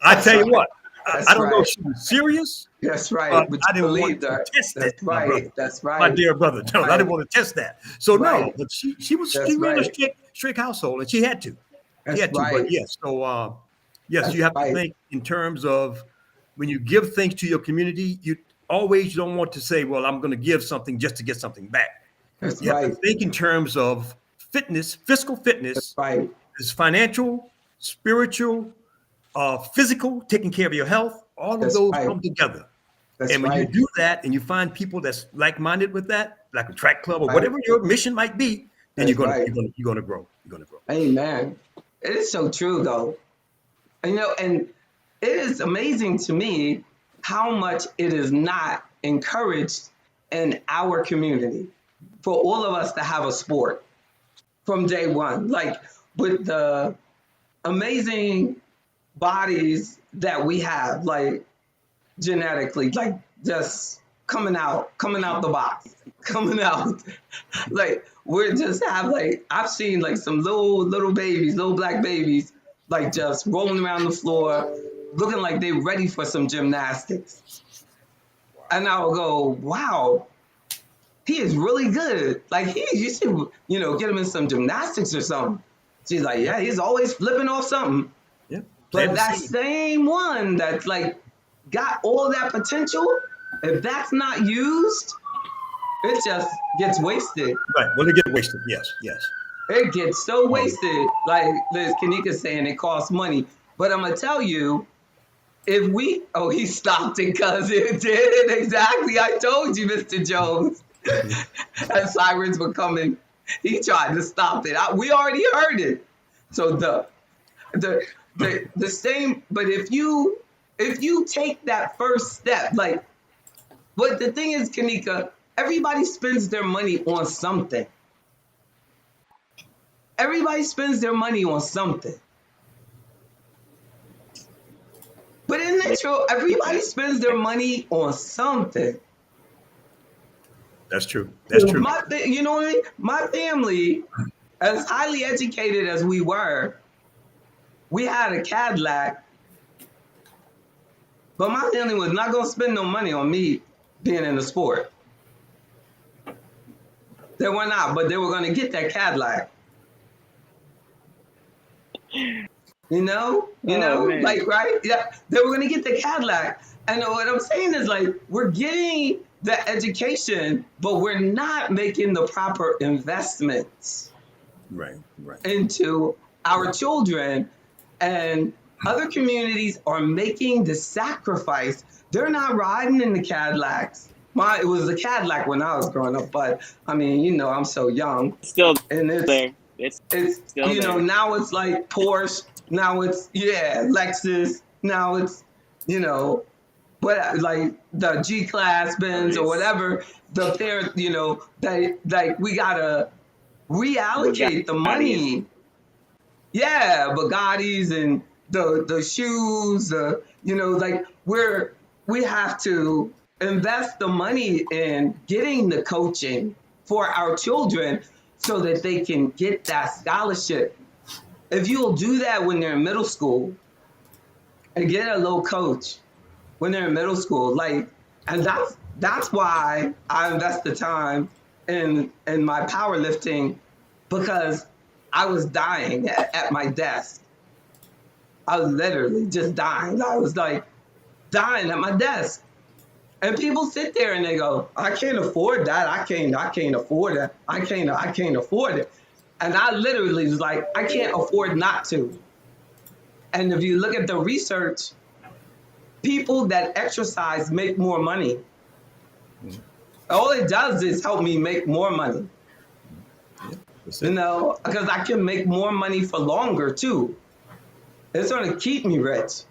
Speaker 2: I tell you what, I don't know if she was serious.
Speaker 1: That's right. But
Speaker 2: I didn't want to test that.
Speaker 1: That's right. That's right.
Speaker 2: My dear brother. No, I didn't want to test that. So no, but she ran a strict household, and she had to. She had to. But yes, so yes, you have to think in terms of when you give things to your community. You always don't want to say, "Well, I'm going to give something just to get something back."
Speaker 1: That's
Speaker 2: you have to think in terms of fitness, physical fitness.
Speaker 1: That's right.
Speaker 2: Is financial, spiritual, physical, taking care of your health. All of those come together. And when you do that and you find people that's like-minded with that, like a track club or whatever your mission might be, then you're gonna grow. You're gonna grow.
Speaker 1: Amen. It is so true though. And it is amazing to me how much it is not encouraged in our community for all of us to have a sport from day one. Like with the amazing bodies that we have, like genetically, like just coming out the box, coming out. Like we're just have like, I've seen like some little babies, little black babies, like just rolling around the floor, looking like they're ready for some gymnastics. And I will go, wow, he is really good. Like you should, get him in some gymnastics or something. She's like, yeah, he's always flipping off something.
Speaker 2: Yeah.
Speaker 1: But that same one that's like got all that potential, if that's not used, it just gets wasted.
Speaker 2: Right. Well, it gets wasted. Yes.
Speaker 1: It gets so wasted. Like Liz Kanika saying, it costs money. But I'm gonna tell you, if we, oh, he stopped it because it did. Exactly. I told you, Mr. Jones. As sirens were coming, he tried to stop it. We already heard it. So the same, but if you take that first step, like, but the thing is, Kanika, everybody spends their money on something. Everybody spends their money on something. But isn't that true? Everybody spends their money on something.
Speaker 2: That's true. That's true.
Speaker 1: You know what I mean? My family, as highly educated as we were, we had a Cadillac, but my family was not going to spend no money on me being in the sport. They were not, but they were going to get that Cadillac. You know,
Speaker 4: man.
Speaker 1: like, right? Yeah, they were going to get the Cadillac. And what I'm saying is, like, we're getting the education, but we're not making the proper investments
Speaker 2: Right.
Speaker 1: into our children. And other communities are making the sacrifice. They're not riding in the Cadillacs. It was a Cadillac when I was growing up, but I mean, you know, I'm so young.
Speaker 4: Still
Speaker 1: And
Speaker 4: there. It's still
Speaker 1: you know,
Speaker 4: there.
Speaker 1: now it's like Porsche, now it's Lexus, now it's, you know, but like the G-Class Benz or whatever, the parent, you know, that like we gotta reallocate the money. Yeah, Bugattis and the shoes, you know, like we have to invest the money in getting the coaching for our children so that they can get that scholarship. If you'll do that when they're in middle school and get a little coach when they're in middle school, like, and that's why I invest the time in my powerlifting, because I was dying at my desk. I was literally just dying. I was like dying at my desk. And people sit there and they go, I can't afford that. I can't afford that. I can't afford it. And I literally was like, I can't afford not to. And if you look at the research, people that exercise make more money. All it does is help me make more money. You know, because I can make more money for longer too. It's going to keep me rich.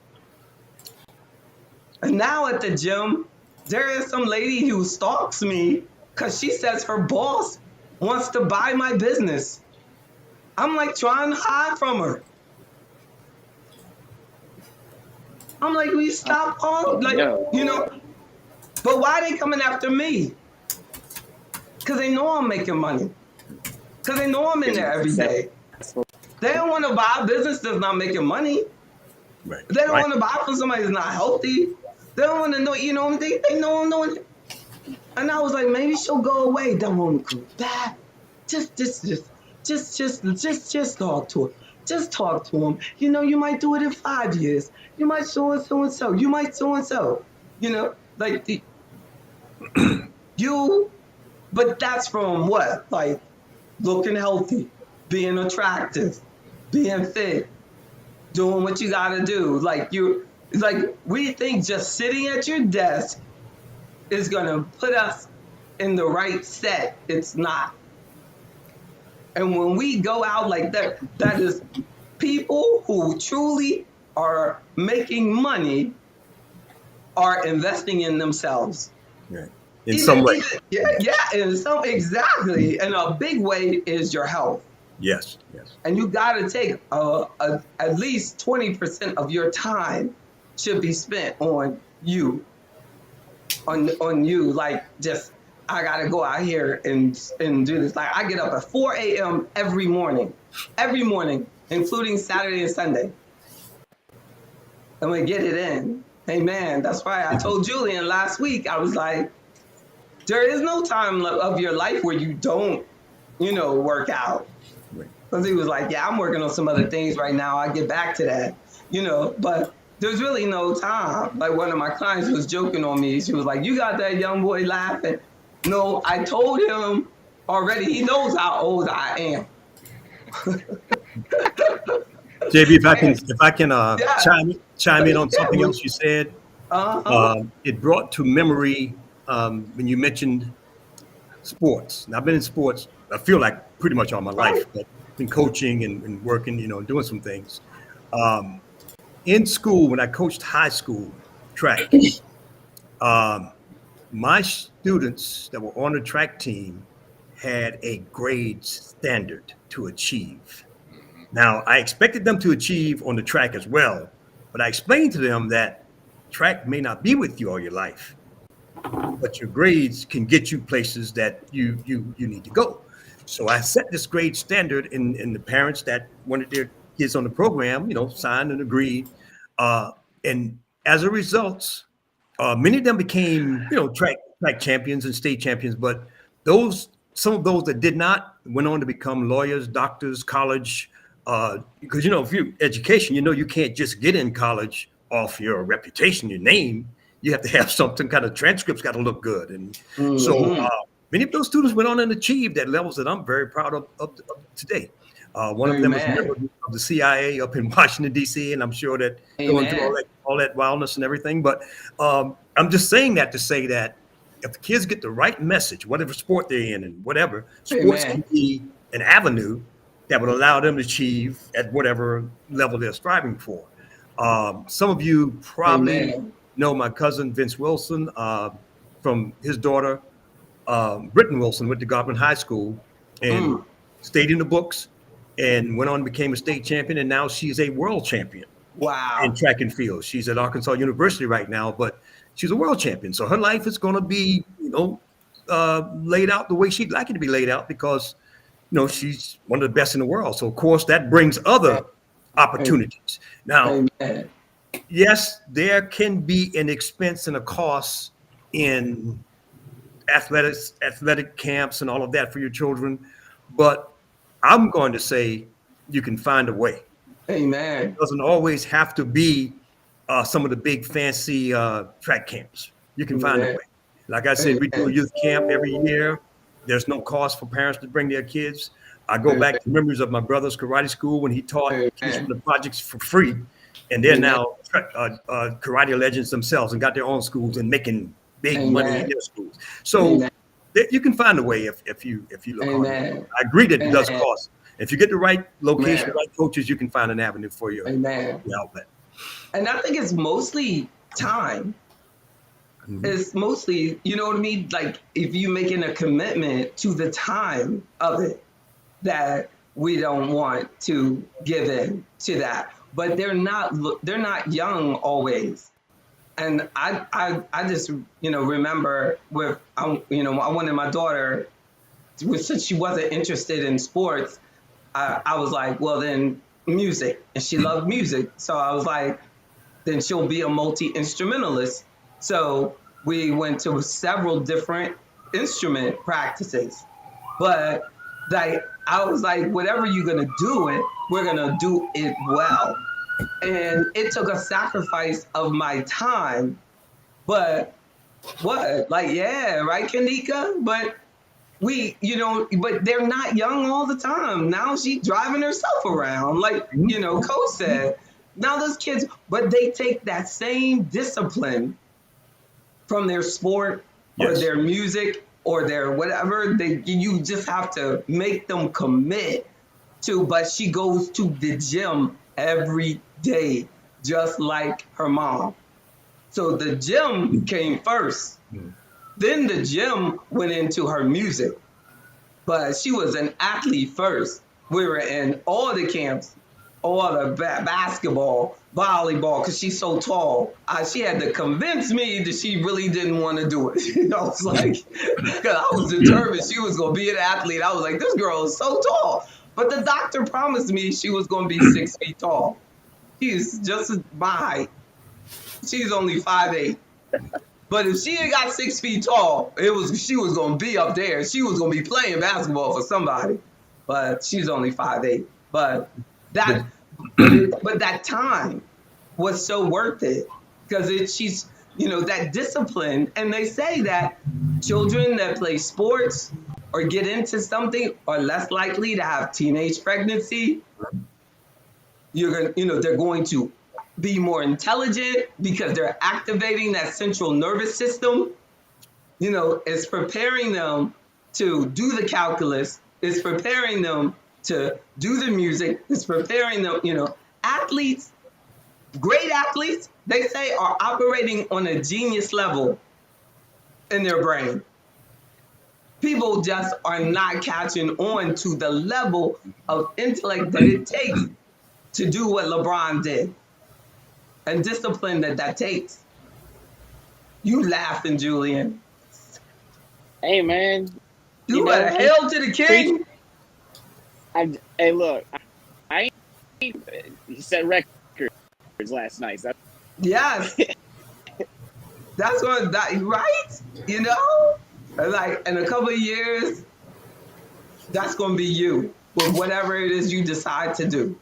Speaker 1: And now at the gym, there is some lady who stalks me because she says her boss wants to buy my business. I'm like trying to hide from her. I'm like, will you stop on? Like, you know, but why are they coming after me? Because they know I'm making money. Because they know I'm in there every day. They don't want to buy a business that's not making money.
Speaker 2: Right.
Speaker 1: They don't want to buy from somebody that's not healthy. They don't want to know, you know, they know I'm doing it. And I was like, maybe she'll go away. Don't want to come back. Just talk to her. Just talk to him. You know, you might do it in 5 years. You might so and so. You might so and so. You know, like but that's from what? Like looking healthy, being attractive, being fit, doing what you gotta do. Like we think just sitting at your desk is gonna put us in the right set. It's not. And when we go out like that, that is people who truly are making money are investing in themselves.
Speaker 2: Right. In some way.
Speaker 1: Exactly. And a big way is your health.
Speaker 2: Yes.
Speaker 1: And you got to take at least 20% of your time should be spent on you. On you, like just I gotta go out here and do this. Like I get up at 4 a.m. every morning, including Saturday and Sunday. And we get it in. Hey man, that's why I told Julian last week, I was like, there is no time of your life where you don't, you know, work out. Because he was like, yeah, I'm working on some other things right now. I'll get back to that, you know, but there's really no time. Like one of my clients was joking on me. She was like, you got that young boy laughing. No, I told him already. He knows how old I am.
Speaker 2: JB, if I can
Speaker 1: Yeah.
Speaker 2: chime in on
Speaker 1: Yeah,
Speaker 2: something else you said,
Speaker 1: uh-huh.
Speaker 2: it brought to memory when you mentioned sports. And I've been in sports, I feel like pretty much all my
Speaker 1: Right.
Speaker 2: life, but been coaching and working, doing some things. Um, in school, when I coached high school track, um, my students that were on the track team had a grade standard to achieve. Now, I expected them to achieve on the track as well, but I explained to them that track may not be with you all your life, but your grades can get you places that you need to go. So I set this grade standard, and the parents that wanted their kids on the program, signed and agreed. And as a result, many of them became, track champions and state champions. But some of those that did not went on to become lawyers, doctors, college. Because if you education, you can't just get in college off your reputation, your name. You have to have something kind of transcripts got to look good, and so
Speaker 1: Mm-hmm.
Speaker 2: many of those students went on and achieved at levels that I'm very proud of today. One of them is a member
Speaker 1: Amen.
Speaker 2: of the CIA up in Washington D.C., and I'm sure that going through
Speaker 1: Amen.
Speaker 2: all that wildness and everything. But I'm just saying that to say that if the kids get the right message, whatever sport they're in and whatever, sports
Speaker 1: Amen.
Speaker 2: can be an avenue that would allow them to achieve at whatever level they're striving for. Some of you probably
Speaker 1: Amen.
Speaker 2: know my cousin Vince Wilson from his daughter, Britton Wilson, went to Godwin High School and
Speaker 1: Mm.
Speaker 2: stayed in the books and went on and became a state champion. And now she's a world champion in
Speaker 1: Wow.
Speaker 2: track and field. She's at Arkansas University right now, but she's a world champion. So her life is going to be, laid out the way she'd like it to be laid out because, she's one of the best in the world. So, of course, that brings other opportunities. Now,
Speaker 1: Amen.
Speaker 2: yes, there can be an expense and a cost in athletic camps and all of that for your children, but I'm going to say you can find a way.
Speaker 1: Amen.
Speaker 2: It doesn't always have to be some of the big fancy track camps. You can find a
Speaker 1: Amen.
Speaker 2: way. Like I said, we do a
Speaker 1: Amen.
Speaker 2: youth camp every year. There's no cost for parents to bring their kids. I go back to memories of my brother's karate school when he taught kids from the projects for free. And they're
Speaker 1: Amen.
Speaker 2: now karate legends themselves and got their own schools and making big money in
Speaker 1: Amen.
Speaker 2: their schools. So
Speaker 1: Amen.
Speaker 2: you can find a way if you look hard.
Speaker 1: Amen.
Speaker 2: I agree that it does
Speaker 1: Amen.
Speaker 2: cost. If you get the right location,
Speaker 1: Amen.
Speaker 2: right coaches, you can find an avenue for your
Speaker 1: Amen.
Speaker 2: outlet.
Speaker 1: And I think it's mostly time.
Speaker 2: Mhm.
Speaker 1: It's mostly, you know what I mean? Like if you making a commitment to the time of it, that we don't want to give in to that. But they're not young always. And I just, remember with, I wanted my daughter, since she wasn't interested in sports, I was like, well, then music. And she loved music. So I was like, then she'll be a multi-instrumentalist. So we went to several different instrument practices. But I was like, whatever you're going to do it, we're going to do it well. And it took a sacrifice of my time. But what? Like, yeah, right, Kanika? But but they're not young all the time. Now she's driving herself around, like, Coach said. Now those kids, but they take that same discipline from their sport or
Speaker 2: Yes.
Speaker 1: their music or their whatever. You just have to make them commit to, but she goes to the gym every day, just like her mom. So the gym came first. Then the gym went into her music. But she was an athlete first. We were in all the camps, all the basketball, volleyball, because she's so tall. She had to convince me that she really didn't want to do it. I was like, because I was determined she was going to be an athlete. I was like, this girl is so tall. But the doctor promised me she was going to be 6 feet tall. She's just my height. She's only 5'8". But if she had got 6 feet tall, she was going to be up there. She was going to be playing basketball for somebody. But she's only 5'8". But that time was so worth it because she's that discipline. And they say that children that play sports or get into something are less likely to have teenage pregnancy. they're going to be more intelligent because they're activating that central nervous system. It's preparing them to do the calculus. It's preparing them to do the music. It's preparing them, athletes, great athletes, they say are operating on a genius level in their brain. People just are not catching on to the level of intellect that it takes to do what LeBron did and discipline that takes. You laughing, Julian.
Speaker 4: Hey, man.
Speaker 1: You better hail to the king.
Speaker 4: Hey, look, I ain't set records last night.
Speaker 1: Yes. That's what right? Like in a couple of years, that's gonna be you with whatever it is you decide to do.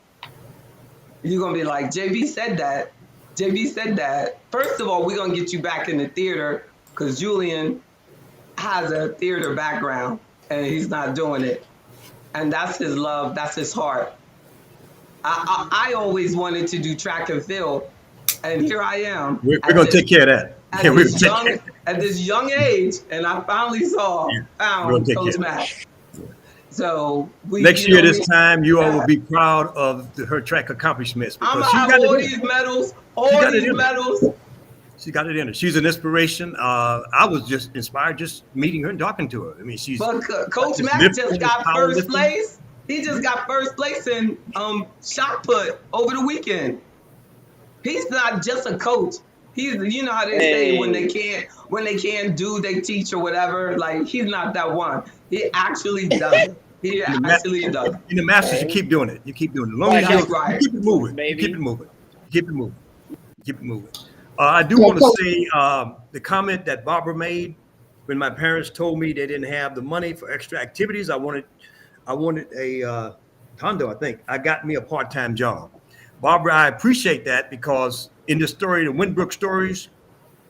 Speaker 1: You're gonna be like, JB said that. JB said that. First of all, we're gonna get you back in the theater because Julian has a theater background and he's not doing it. And that's his love, that's his heart. I always wanted to do track and field, and here I am.
Speaker 2: We're going to take care of that.
Speaker 1: At this young age, and I finally found Coach Mack. So
Speaker 2: next year this time, you all will be proud of her track accomplishments.
Speaker 1: I'm gonna have all these medals,
Speaker 2: She got it in her. She's an inspiration. I was just inspired just meeting her and talking to her. I mean,
Speaker 1: But Coach Mack just got first place. He just got first place in shot put over the weekend. He's not just a coach. He's, how they say when they can't do, they teach or whatever. Like, he's not that one. He actually does it. He actually does.
Speaker 2: In the Masters, you keep doing it. You keep doing it. As long as you keep it moving. You keep it moving. Keep it moving. Keep it moving. I do want to say the comment that Barbara made when my parents told me they didn't have the money for extra activities. I wanted a condo. I think I got me a part-time job. Barbara, I appreciate that because in the story, the Winbrook stories,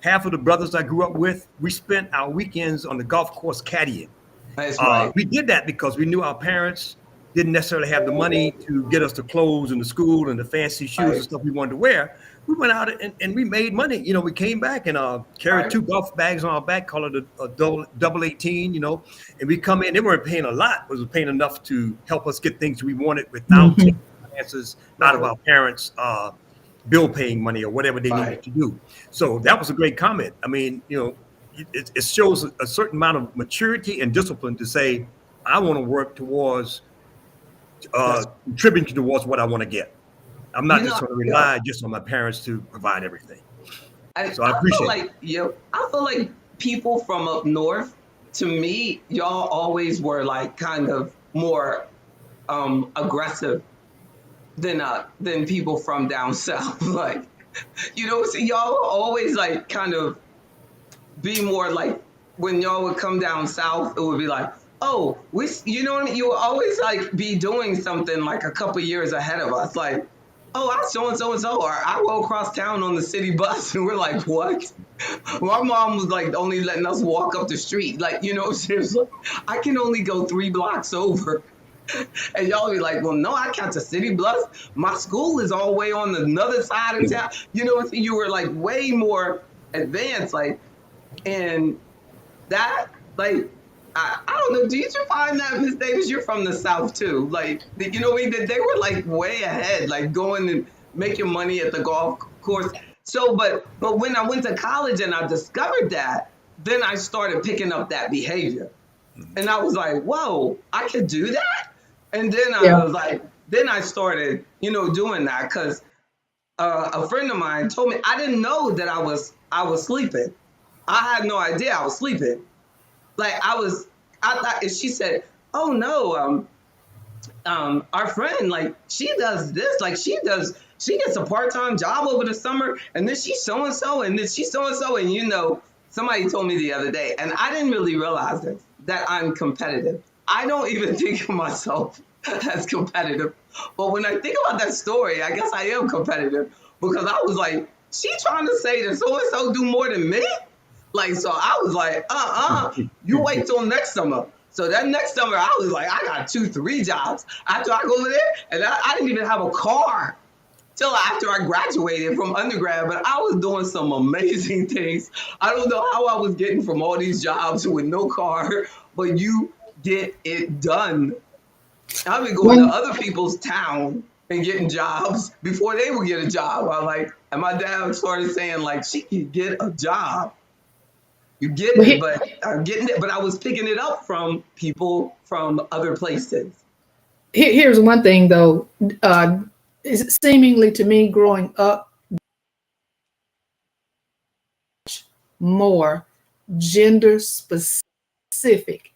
Speaker 2: half of the brothers I grew up with, we spent our weekends on the golf course caddying.
Speaker 1: That's right.
Speaker 2: We did that because we knew our parents didn't necessarily have the money to get us the clothes and the school and the fancy shoes and stuff we wanted to wear. We went out and we made money. We came back and carried 2 golf bags on our back, call it a double 18, and we come in. They weren't paying a lot, but it was paying enough to help us get things we wanted without taking finances out of our parents' bill paying money or whatever they needed to do. So that was a great comment. I mean, it shows a certain amount of maturity and discipline to say, I want to work towards contributing towards what I want to get. I'm not just going to rely just on my parents to provide everything. So I appreciate it.
Speaker 1: I feel like people from up north, to me, y'all always were like kind of more aggressive than people from down south. Like, so y'all always like kind of be more like when y'all would come down south, it would be like, oh, you would always like be doing something like a couple years ahead of us. Like, oh, I so and so, or I go across town on the city bus, and we're like, what? My mom was like only letting us walk up the street. Like, she was like, I can only go 3 blocks over. And y'all be like, well, no, I catch a city bus. My school is all the way on another side of town. You were like way more advanced, like, and that, like, I don't know. Did you find that, Miss Davis? You're from the South too. Like, they were like way ahead, like going and making money at the golf course. So, but when I went to college and I discovered that, then I started picking up that behavior, and I was like, whoa, I could do that. And then I was like, then I started, doing that because a friend of mine told me, I didn't know that I was sleeping. I had no idea I was sleeping. Like I thought, and she said, oh no, our friend, like she does this, like she gets a part-time job over the summer, and then she's so-and-so, and then she's so-and-so, and somebody told me the other day, and I didn't really realize it, that I'm competitive. I don't even think of myself as competitive, but when I think about that story, I guess I am competitive because I was like, she trying to say that so-and-so do more than me? Like, so I was like, you wait till next summer. So that next summer, I was like, I got 2-3 jobs. After I go over there, and I didn't even have a car. till after I graduated from undergrad, but I was doing some amazing things. I don't know how I was getting from all these jobs with no car, but you get it done. I've been going to
Speaker 5: When
Speaker 1: other people's town and getting jobs before they would get a job. I like, and my dad started saying like, she can get a job. You get
Speaker 5: but
Speaker 1: it, but I'm getting it, but I was picking it up from people from other places.
Speaker 5: here's one thing though, is seemingly to me growing up more gender specific.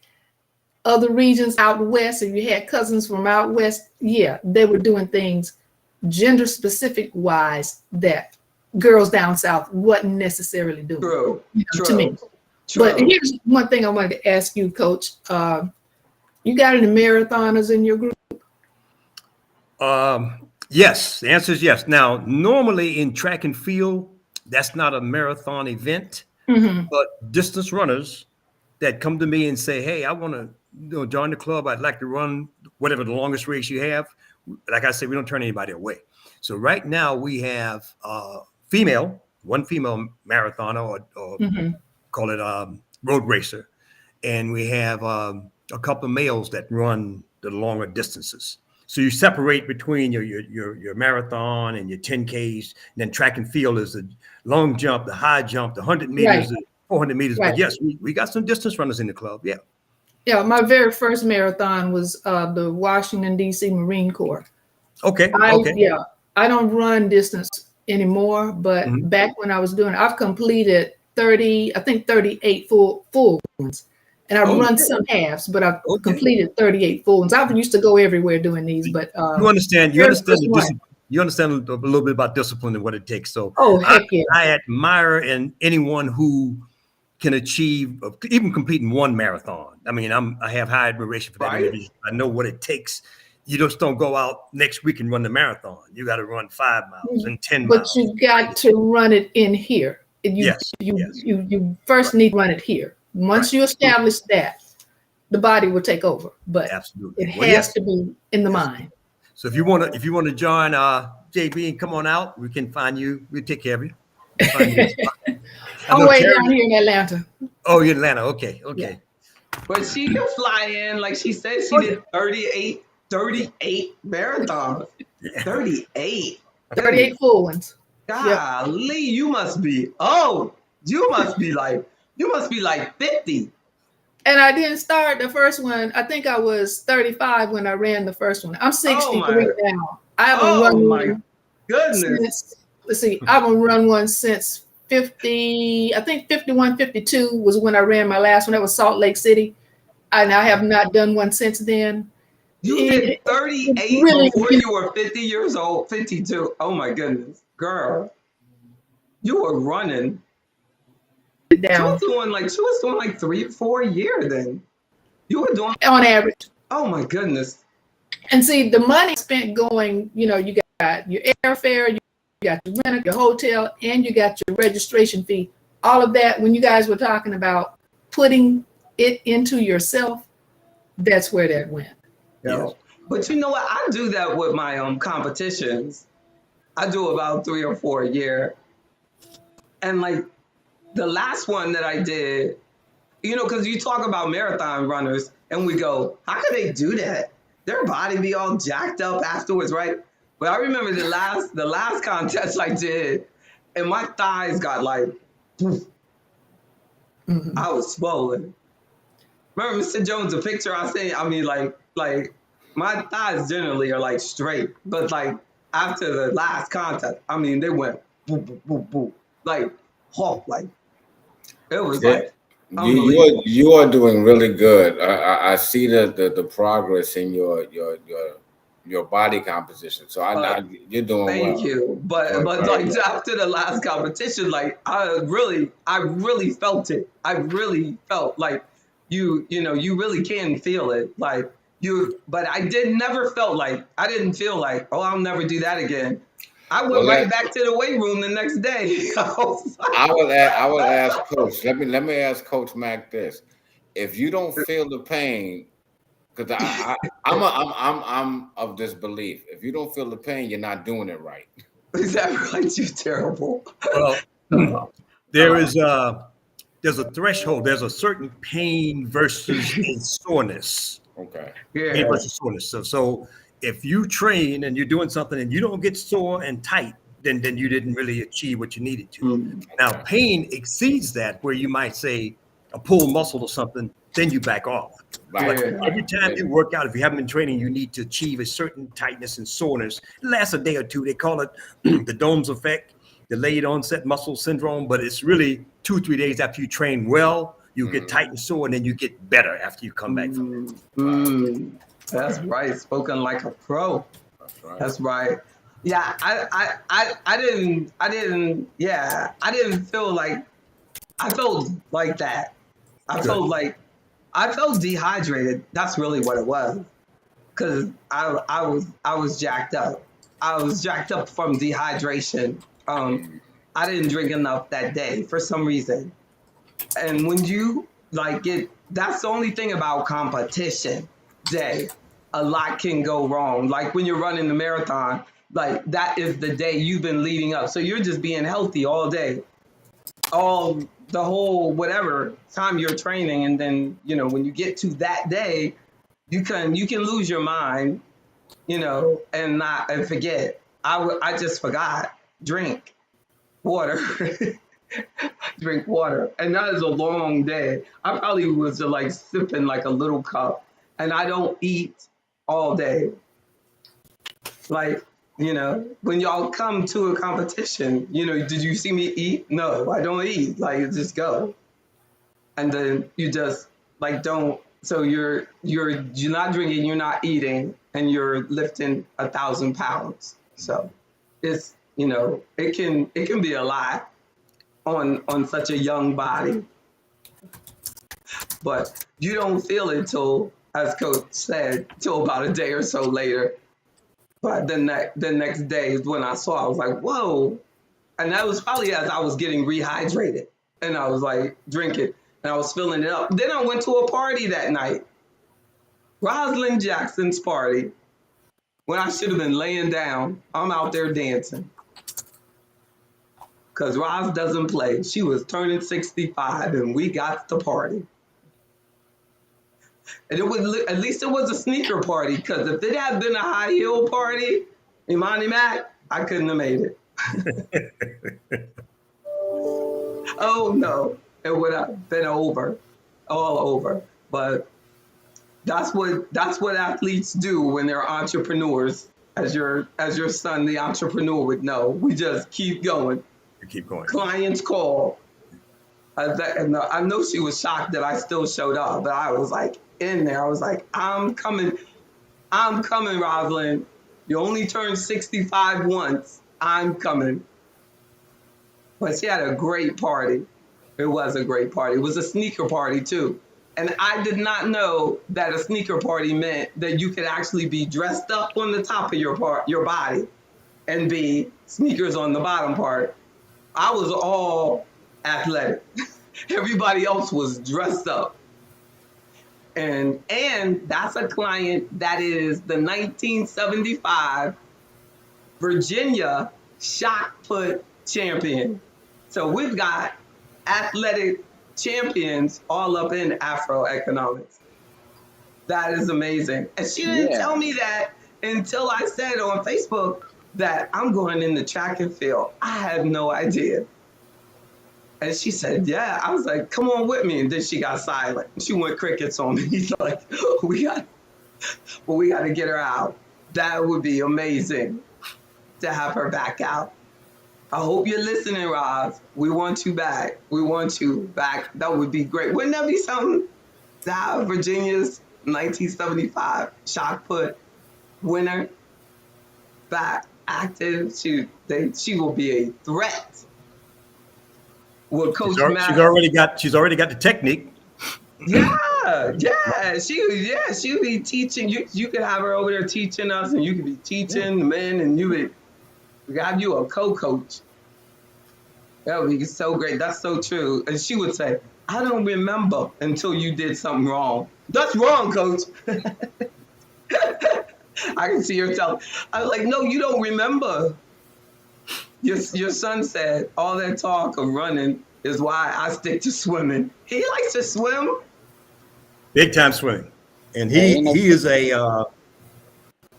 Speaker 5: Other regions out west, if you had cousins from out west, yeah, they were doing things gender specific wise that girls down south wasn't necessarily doing,
Speaker 1: True,
Speaker 5: to me.
Speaker 1: true,
Speaker 5: But
Speaker 1: true.
Speaker 5: here's one thing I wanted to ask you, Coach. You got any marathoners in your group?
Speaker 2: Yes, the answer is yes. Now, normally in track and field, that's not a marathon event,
Speaker 5: Mm-hmm.
Speaker 2: but distance runners that come to me and say, "Hey, I want to join the club. I'd like to run whatever the longest race you have." Like I said, we don't turn anybody away. So right now we have one female marathoner or
Speaker 5: Mm-hmm.
Speaker 2: call it road racer, and we have a couple of males that run the longer distances. So you separate between your marathon and your 10Ks, and then track and field is the long jump, the high jump, the 100 meters,
Speaker 5: Right,
Speaker 2: the 400 meters.
Speaker 5: right.
Speaker 2: But yes, we got some distance runners in the club. Yeah.
Speaker 5: Yeah, my very first marathon was the Washington D.C. Marine Corps.
Speaker 2: Okay.
Speaker 5: I
Speaker 2: Okay.
Speaker 5: yeah, I don't run distance anymore, but
Speaker 2: Mhm.
Speaker 5: back when I was doing it, I've completed 30, I think 38 full ones. And I've
Speaker 2: Oh,
Speaker 5: run some halves, but I've
Speaker 2: okay.
Speaker 5: completed 38 full ones. I used to go everywhere doing these, but
Speaker 2: You understand. You
Speaker 5: very
Speaker 2: understand
Speaker 5: first
Speaker 2: the
Speaker 5: one.
Speaker 2: discipline. You understand a little bit about discipline and what it takes. So
Speaker 5: Oh,
Speaker 2: I,
Speaker 5: heck yeah.
Speaker 2: I admire in anyone who can achieve even completing one marathon. I mean, I have high admiration for that
Speaker 1: Right?
Speaker 2: individual. I know what it takes. You just don't go out next week and run the marathon. You got to run 5 miles and 10
Speaker 5: But
Speaker 2: miles.
Speaker 5: you got to run it in here.
Speaker 2: Yes, yes,
Speaker 5: You first need to run it here.
Speaker 2: right.
Speaker 5: Once you establish that, the body will take over. But
Speaker 2: Absolutely.
Speaker 5: it
Speaker 2: Well,
Speaker 5: has
Speaker 2: yes.
Speaker 5: to be in the mind.
Speaker 2: So if you want to join JB and come on out, we can find you. We'll take care of you. We'll find you a spot. I
Speaker 5: I'm
Speaker 2: know
Speaker 5: way
Speaker 2: Terry.
Speaker 5: down here in Atlanta.
Speaker 2: Oh, you're in Atlanta. Okay,
Speaker 5: Yeah.
Speaker 2: okay.
Speaker 1: But she can fly in, like she said, she did 38 marathons.
Speaker 2: Yeah.
Speaker 1: 38.
Speaker 5: 38 full ones. Yep.
Speaker 1: Golly, you must be like 50.
Speaker 5: And I didn't start the first one. I think I was 35 when I ran the first one. I'm
Speaker 1: Oh
Speaker 5: 63
Speaker 1: my,
Speaker 5: now. I haven't
Speaker 1: oh
Speaker 5: run
Speaker 1: my
Speaker 5: one
Speaker 1: goodness.
Speaker 5: since, let's see, I haven't run one since 50, I think 51, 52 was when I ran my last one. That was Salt Lake City. And I have not done one since then.
Speaker 1: You did
Speaker 5: It
Speaker 1: 38
Speaker 5: really,
Speaker 1: before you were 50 years old, 52. Oh my goodness. Girl, you were running.
Speaker 5: down
Speaker 1: She was doing like 3 or 4 a year then. You were doing,
Speaker 5: on average.
Speaker 1: oh my goodness.
Speaker 5: And see, the money spent going, you got your airfare, you got your rent, your hotel, and you got your registration fee. All of that, when you guys were talking about putting it into yourself, that's where that went.
Speaker 2: Yes.
Speaker 1: But you know what? I do that with my competitions. I do about 3 or 4 a year. And like the last one that I did, because you talk about marathon runners and we go, how could they do that? Their body be all jacked up afterwards, right? But I remember the last contest I did, and my thighs got like,
Speaker 5: Mhm.
Speaker 1: I was swollen. Remember, Mr. Jones, the picture I sent, I mean, like my thighs generally are like straight, but like after the last contest, I mean, they went boop, boop, boop, boop, like hawk, like it was
Speaker 3: Yeah.
Speaker 1: like unbelievable.
Speaker 3: You are doing really good. I see the progress in your body composition. So
Speaker 1: But
Speaker 3: you're doing
Speaker 1: thank
Speaker 3: well.
Speaker 1: you. But
Speaker 3: Doing very
Speaker 1: like
Speaker 3: well.
Speaker 1: after the last competition, like I really felt it. I really felt like you really can feel it. Like but I didn't feel like, oh, I'll never do that again. I went
Speaker 3: Well,
Speaker 1: right back to the weight room the next day. I was like,
Speaker 3: I will ask Coach. Let me ask Coach Mack this: if you don't feel the pain, because I'm of this belief, if you don't feel the pain, you're not doing it right.
Speaker 1: Is that right? You terrible.
Speaker 2: Well,
Speaker 1: Uh,
Speaker 2: there is there's a threshold. There's a certain pain versus a soreness.
Speaker 3: Okay.
Speaker 2: Pain
Speaker 1: yeah.
Speaker 2: versus soreness. So if you train and you're doing something and you don't get sore and tight, then you didn't really achieve what you needed to.
Speaker 1: Mm.
Speaker 2: Now, pain exceeds that, where you might say a pulled muscle or something, then you back off.
Speaker 3: Right.
Speaker 1: Yeah.
Speaker 2: Every time you work out, if you haven't been training, you need to achieve a certain tightness and soreness. It lasts a day or two. They call it the DOMS effect, delayed onset muscle syndrome, but it's really 2-3 days after you train well, you get tight and sore, and then you get better after you come back from it.
Speaker 1: Mm. That's right. Spoken like a pro.
Speaker 3: That's right.
Speaker 1: That's right. Yeah, I didn't feel like I felt like that. I felt like I felt dehydrated. That's really what it was. Cause I was jacked up. I was jacked up from dehydration. I didn't drink enough that day for some reason. And when you like get, that's the only thing about competition day. A lot can go wrong. Like when you're running the marathon, like that is the day you've been leading up. So you're just being healthy all day, all the whole whatever time you're training, and then when you get to that day, you can lose your mind, and forget. I just forgot. Drink water. Drink water, and that is a long day. I probably was like sipping like a little cup, and I don't eat all day. Like, when y'all come to a competition, did you see me eat? No, I don't eat. Like, just go. And then you just like don't. So you're not drinking, you're not eating, and you're lifting 1,000 pounds. So it's it can be a lot on such a young body, but you don't feel it till, as Coach said, till about a day or so later. But the next day is when I saw. I was like, whoa. And that was probably as I was getting rehydrated, and I was like drinking, and I was filling it up. Then I went to a party that night, Rosalind Jackson's party. When I should have been laying down, I'm out there dancing. Because Roz doesn't play. She was turning 65, and we got the party. And at least it was a sneaker party, because if it had been a high heel party, Imani Mack, I couldn't have made it. Oh no, it would have been over, all over. But that's what athletes do when they're entrepreneurs. As your son, the entrepreneur, would know. We just keep going.
Speaker 2: You keep going. Clients
Speaker 1: call. I know she was shocked that I still showed up, but I was like in there. I was like, I'm coming, Rosalind. You only turned 65 once. I'm coming. But she had a great party. It was a great party. It was a sneaker party too. And I did not know that a sneaker party meant that you could actually be dressed up on the top of your body and be sneakers on the bottom part. I was all athletic. Everybody else was dressed up. And that's a client that is the 1975 Virginia shot put champion. So we've got athletic champions all up in Afro economics. That is amazing. And she didn't tell me that until I said on Facebook that I'm going in the track and field. I had no idea. And she said, yeah. I was like, come on with me. And then she got silent. She went crickets on me. Like, we got to get her out. That would be amazing to have her back out. I hope you're listening, Roz. We want you back. We want you back. That would be great. Wouldn't that be something to have Virginia's 1975 shot put winner back active? She will be a threat. Well, Coach Mack,
Speaker 2: she's already got the technique.
Speaker 1: Yeah. She would be teaching. You could have her over there teaching us, and you could be teaching the men, and we have you a co-coach. That would be so great. That's so true. And she would say, I don't remember until you did something wrong. That's wrong, Coach. I can see her tell. I was like, no, you don't remember. your son said all that talk of running is why I stick to swimming. He likes to swim.
Speaker 2: Big time swimming, and
Speaker 4: Hey, ain't no
Speaker 2: he is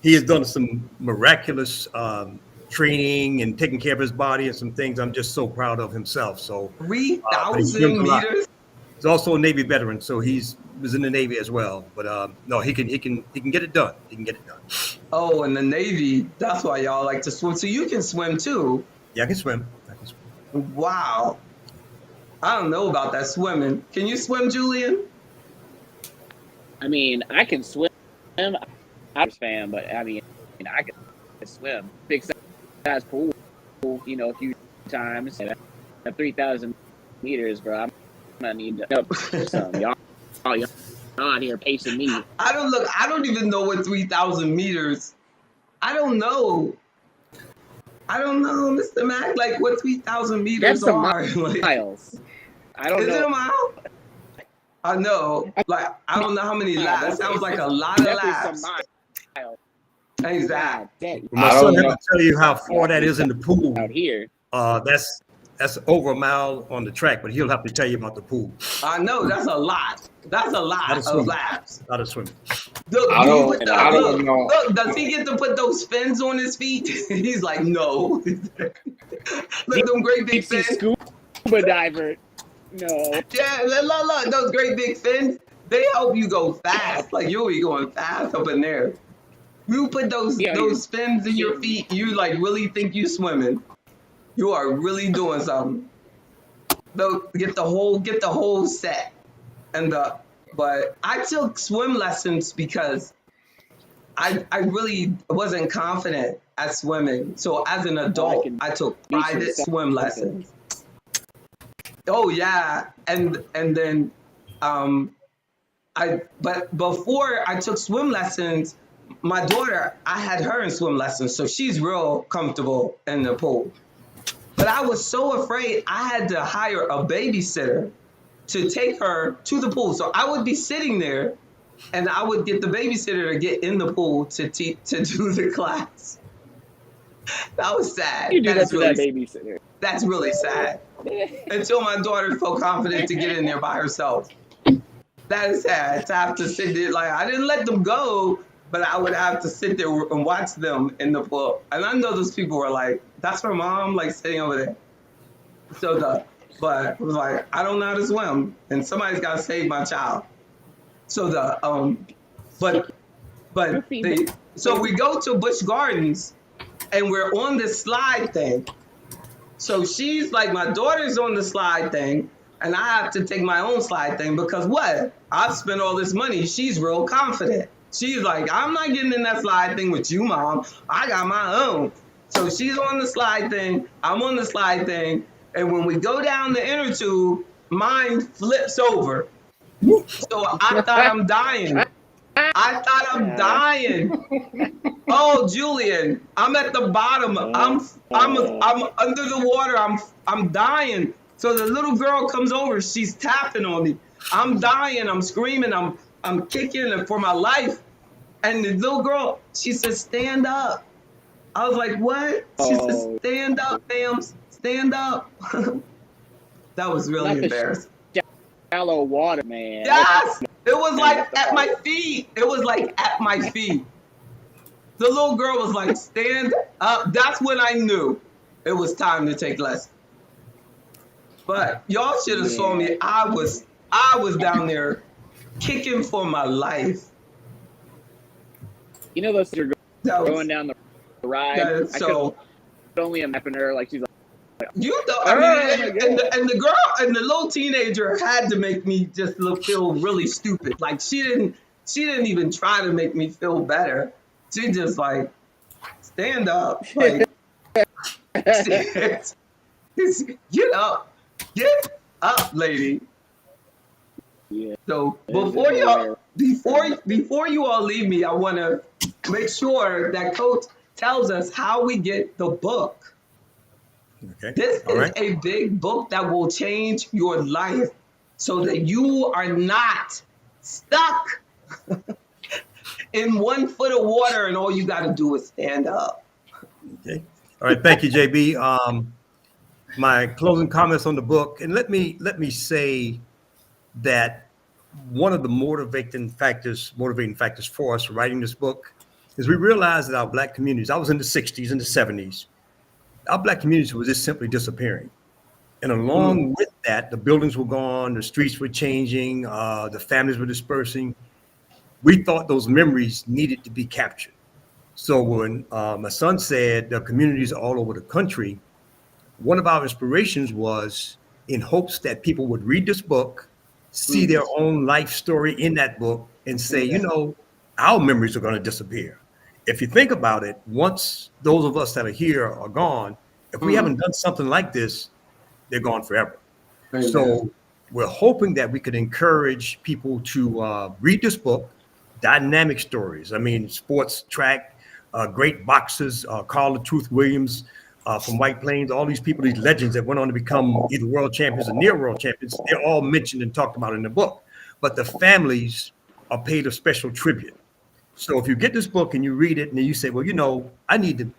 Speaker 2: he has done some miraculous training and taking care of his body and some things. I'm just so proud of himself. So, but he swims
Speaker 1: 3,000
Speaker 2: a lot.
Speaker 1: meters.
Speaker 2: He's also a Navy veteran, so he was in the Navy as well. But no, he can get it done. He can get it done.
Speaker 1: Oh, in the Navy, that's why y'all like to swim. So you can swim too.
Speaker 2: Yeah, I can swim. I can swim.
Speaker 1: Wow. I don't know about that swimming. Can you swim, Julian?
Speaker 4: I mean, I can swim. I'm a fan, but I mean, I can swim. Big size pool, you know, a few times. At 3,000 meters, bro, I'm gonna need to help some. Y'all out here pacing me.
Speaker 1: I don't even know what 3,000 meters. I don't know, Mr. Mack, like what 3,000 meters
Speaker 4: That's some
Speaker 1: are. Like,
Speaker 4: miles. I don't
Speaker 1: is
Speaker 4: know.
Speaker 1: it a mile? I know. Like, I don't know how many laps. That sounds like a lot of laps.
Speaker 4: Some miles.
Speaker 1: Exactly.
Speaker 4: Dang.
Speaker 2: Well, my
Speaker 3: I
Speaker 2: son
Speaker 3: don't
Speaker 2: had to tell you how far that is in the pool.
Speaker 4: Out here.
Speaker 2: That's over a mile on the track, but he'll have to tell you about the pool.
Speaker 1: I know, that's a lot. That's a lot of laps.
Speaker 2: Not a swimming.
Speaker 1: Look,
Speaker 3: I don't know.
Speaker 1: Look, does he get to put those fins on his feet? He's like, no. Look, them great big
Speaker 4: Deep sea
Speaker 1: fins.
Speaker 4: scuba diver. No.
Speaker 1: Yeah, look, those great big fins, they help you go fast. Like, you'll be going fast up in there. You put those fins in your feet, you like really think you swimming. You are really doing something. Get the whole set. But I took swim lessons because I really wasn't confident at swimming. So as an adult, I took private swim lessons. Oh yeah, and then but before I took swim lessons, my daughter, I had her in swim lessons, so she's real comfortable in the pool. But I was so afraid I had to hire a babysitter to take her to the pool. So I would be sitting there and I would get the babysitter to get in the pool to do the class. That was sad.
Speaker 4: You do that to that babysitter.
Speaker 1: That's really sad. Until my daughter felt confident to get in there by herself. That is sad to have to sit there. Like, I didn't let them go, but I would have to sit there and watch them in the pool. And I know those people were like, that's her mom, like sitting over there. But it was like, I don't know how to swim, and somebody's got to save my child. So so we go to Busch Gardens, and we're on this slide thing. So she's like, my daughter's on the slide thing, and I have to take my own slide thing because what? I've spent all this money. She's real confident. She's like, I'm not getting in that slide thing with you, Mom. I got my own. So she's on the slide thing. I'm on the slide thing. And when we go down the inner tube, mine flips over. So I thought I'm dying. Oh, Julian, I'm at the bottom. I'm under the water. I'm dying. So the little girl comes over. She's tapping on me. I'm dying. I'm screaming. I'm kicking for my life. And the little girl, she said, stand up. I was like, what? She said, stand up, ma'am. Stand up. That was really embarrassing.
Speaker 4: Shallow water, man.
Speaker 1: Yes. It was like at my feet. It was like at my feet. The little girl was like, stand up. That's when I knew it was time to take lessons. But y'all should have saw me. I was down there kicking for my life.
Speaker 4: You know those are going down the ride. I could only imagine her like she's like.
Speaker 1: You know, I mean, and the girl and the little teenager had to make me just feel really stupid. Like she didn't even try to make me feel better. She just like, stand up, like, get up, lady.
Speaker 4: Yeah.
Speaker 1: So before you all leave me, I want to make sure that Coach tells us how we get the book.
Speaker 2: Okay.
Speaker 1: This is a big book that will change your life so that you are not stuck in 1 foot of water and all you got to do is stand up.
Speaker 2: Okay. All right, thank you, JB. My closing comments on the book, and let me say that one of the motivating factors for us writing this book is we realized that our Black communities, I was in the 60s and the 70s, our Black communities were just simply disappearing. And along with that, the buildings were gone, the streets were changing, the families were dispersing. We thought those memories needed to be captured. So when my son said the communities all over the country, one of our inspirations was in hopes that people would read this book, see their own life story in that book, and say, you know, our memories are going to disappear. If you think about it, once those of us that are here are gone, if we haven't done something like this, they're gone forever. So we're hoping that we could encourage people to read this book, dynamic stories. I mean, sports, track, great boxers, Carl the Truth Williams, from White Plains, all these people, these legends that went on to become either world champions or near world champions, they're all mentioned and talked about in the book. But the families are paid a special tribute. So if you get this book and you read it and then you say, well, you know, I need to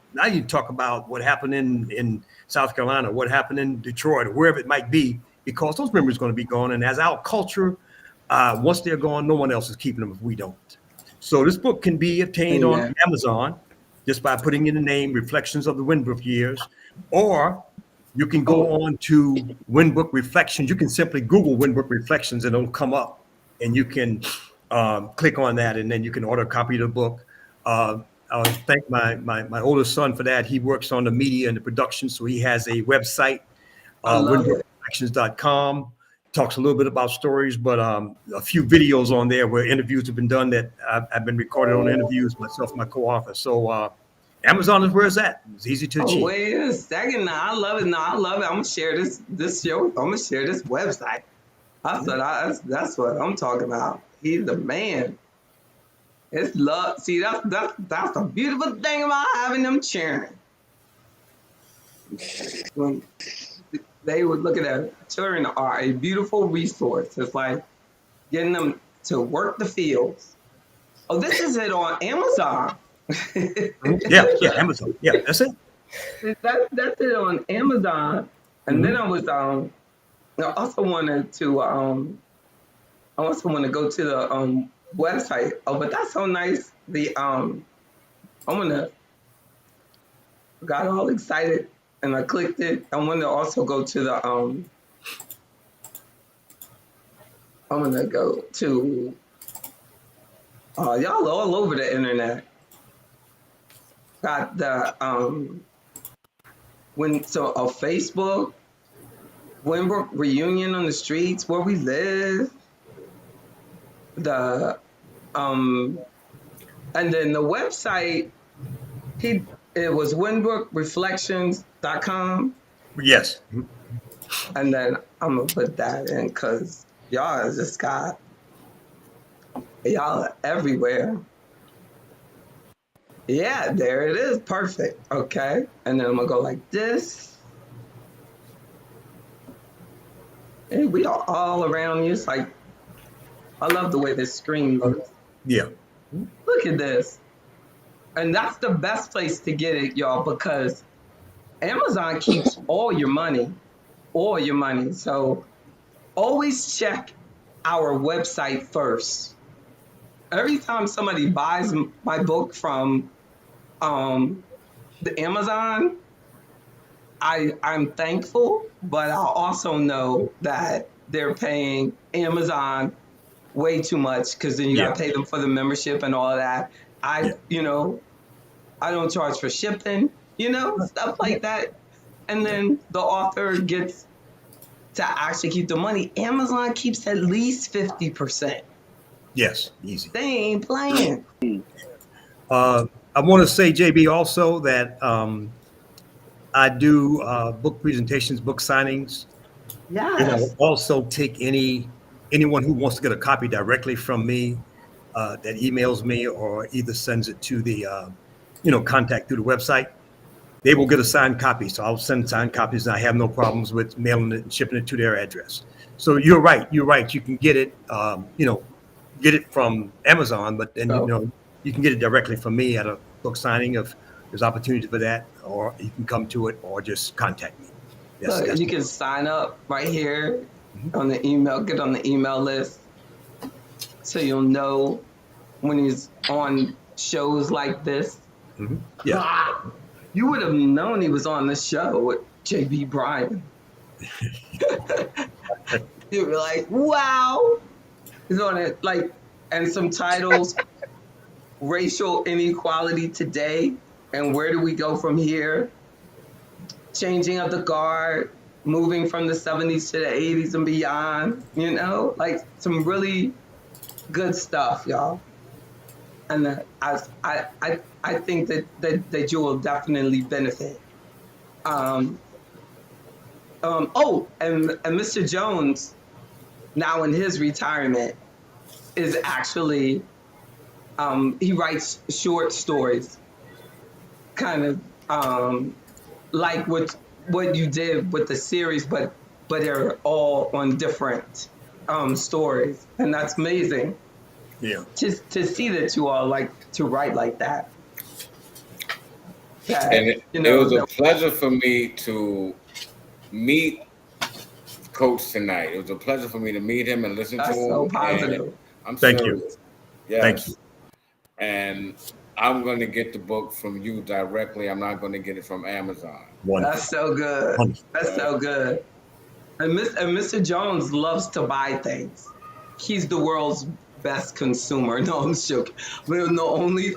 Speaker 2: talk about what happened in South Carolina, what happened in Detroit, or wherever it might be, because those memories are going to be gone. And as our culture, once they're gone, no one else is keeping them if we don't. So this book can be obtained on Amazon just by putting in the name Reflections of the Winbrook Years, or you can go on to Winbrook Reflections. You can simply Google Winbrook Reflections and it'll come up, and you can click on that, and then you can order a copy of the book. I'll thank my oldest son for that. He works on the media and the production, so he has a website, winbrookreflections.com. Talks a little bit about stories, but a few videos on there where interviews have been done that I've been recorded on interviews myself and my co-author. So Amazon is where it's at. It's easy to achieve.
Speaker 1: Wait a second now. I love it. No, I love it. I'm gonna share this show. I'm gonna share this website. That's what I'm talking about. He's the man. It's love. See, that's the beautiful thing about having them cheering. When they would look at that, children are a beautiful resource. It's like getting them to work the fields. Oh, this is it on Amazon.
Speaker 2: yeah, Amazon. Yeah, that's it.
Speaker 1: That's it on Amazon. And then I was I also wanted to go to the website. Oh, but that's so nice. Got all excited and I clicked it. I want to also go to the I'm gonna go to y'all all over the internet. Got the Facebook, Winbrook reunion on the streets where we live. The and then the website it was winbrookreflections.com.
Speaker 2: Yes.
Speaker 1: And then I'm gonna put that in because y'all are everywhere. Yeah, there it is. Perfect. Okay. And then I'm gonna go like this. Hey, we are all around you. It's like, I love the way this screen looks.
Speaker 2: Yeah.
Speaker 1: Look at this. And that's the best place to get it, y'all, because Amazon keeps all your money. So always check our website first. Every time somebody buys my book from the Amazon, I'm thankful, but I also know that they're paying Amazon way too much because then you got to pay them for the membership and all of that. I don't charge for shipping, stuff like that. And then the author gets to actually keep the money. Amazon keeps at least 50%.
Speaker 2: Yes, easy.
Speaker 1: They ain't playing.
Speaker 2: I want to say, JB, also that I do book presentations, book signings.
Speaker 1: Yes.
Speaker 2: And I will also take anyone who wants to get a copy directly from me that emails me or either sends it to the contact through the website. They will get a signed copy. So I'll send signed copies, and I have no problems with mailing it and shipping it to their address. So you're right. You can get it, get it from Amazon, but then you can get it directly from me at a book signing of there's opportunity for that, or you can come to it, or just contact me.
Speaker 1: So you can sign up right here on the email, get on the email list, so you'll know when he's on shows like this.
Speaker 2: Yeah.
Speaker 1: You would have known he was on the show with JB Bryan. You'd be like, wow. He's on it, like, and some titles, Racial Inequality Today, and Where Do We Go From Here? Changing of the Guard, moving from the 70s to the 80s and beyond, you know, like some really good stuff, y'all. And I think that you will definitely benefit. Oh, and Mr. Jones, now in his retirement, is actually he writes short stories, kind of like what you did with the series, but they're all on different stories, and that's amazing.
Speaker 2: Yeah.
Speaker 1: To see that you all like to write like that.
Speaker 3: And it was a pleasure for me to meet Coach tonight. It was a pleasure for me to meet him and listen to him.
Speaker 1: So positive.
Speaker 3: I'm
Speaker 2: Thank
Speaker 3: serious.
Speaker 2: you.
Speaker 3: Yes.
Speaker 2: Thank you.
Speaker 3: And I'm going to get the book from you directly. I'm not going to get it from Amazon.
Speaker 2: Wonderful.
Speaker 1: That's so good.
Speaker 2: Wonderful.
Speaker 1: That's so good. And Mr. Jones loves to buy things. He's the world's best consumer. No, I'm joking. Well, no, only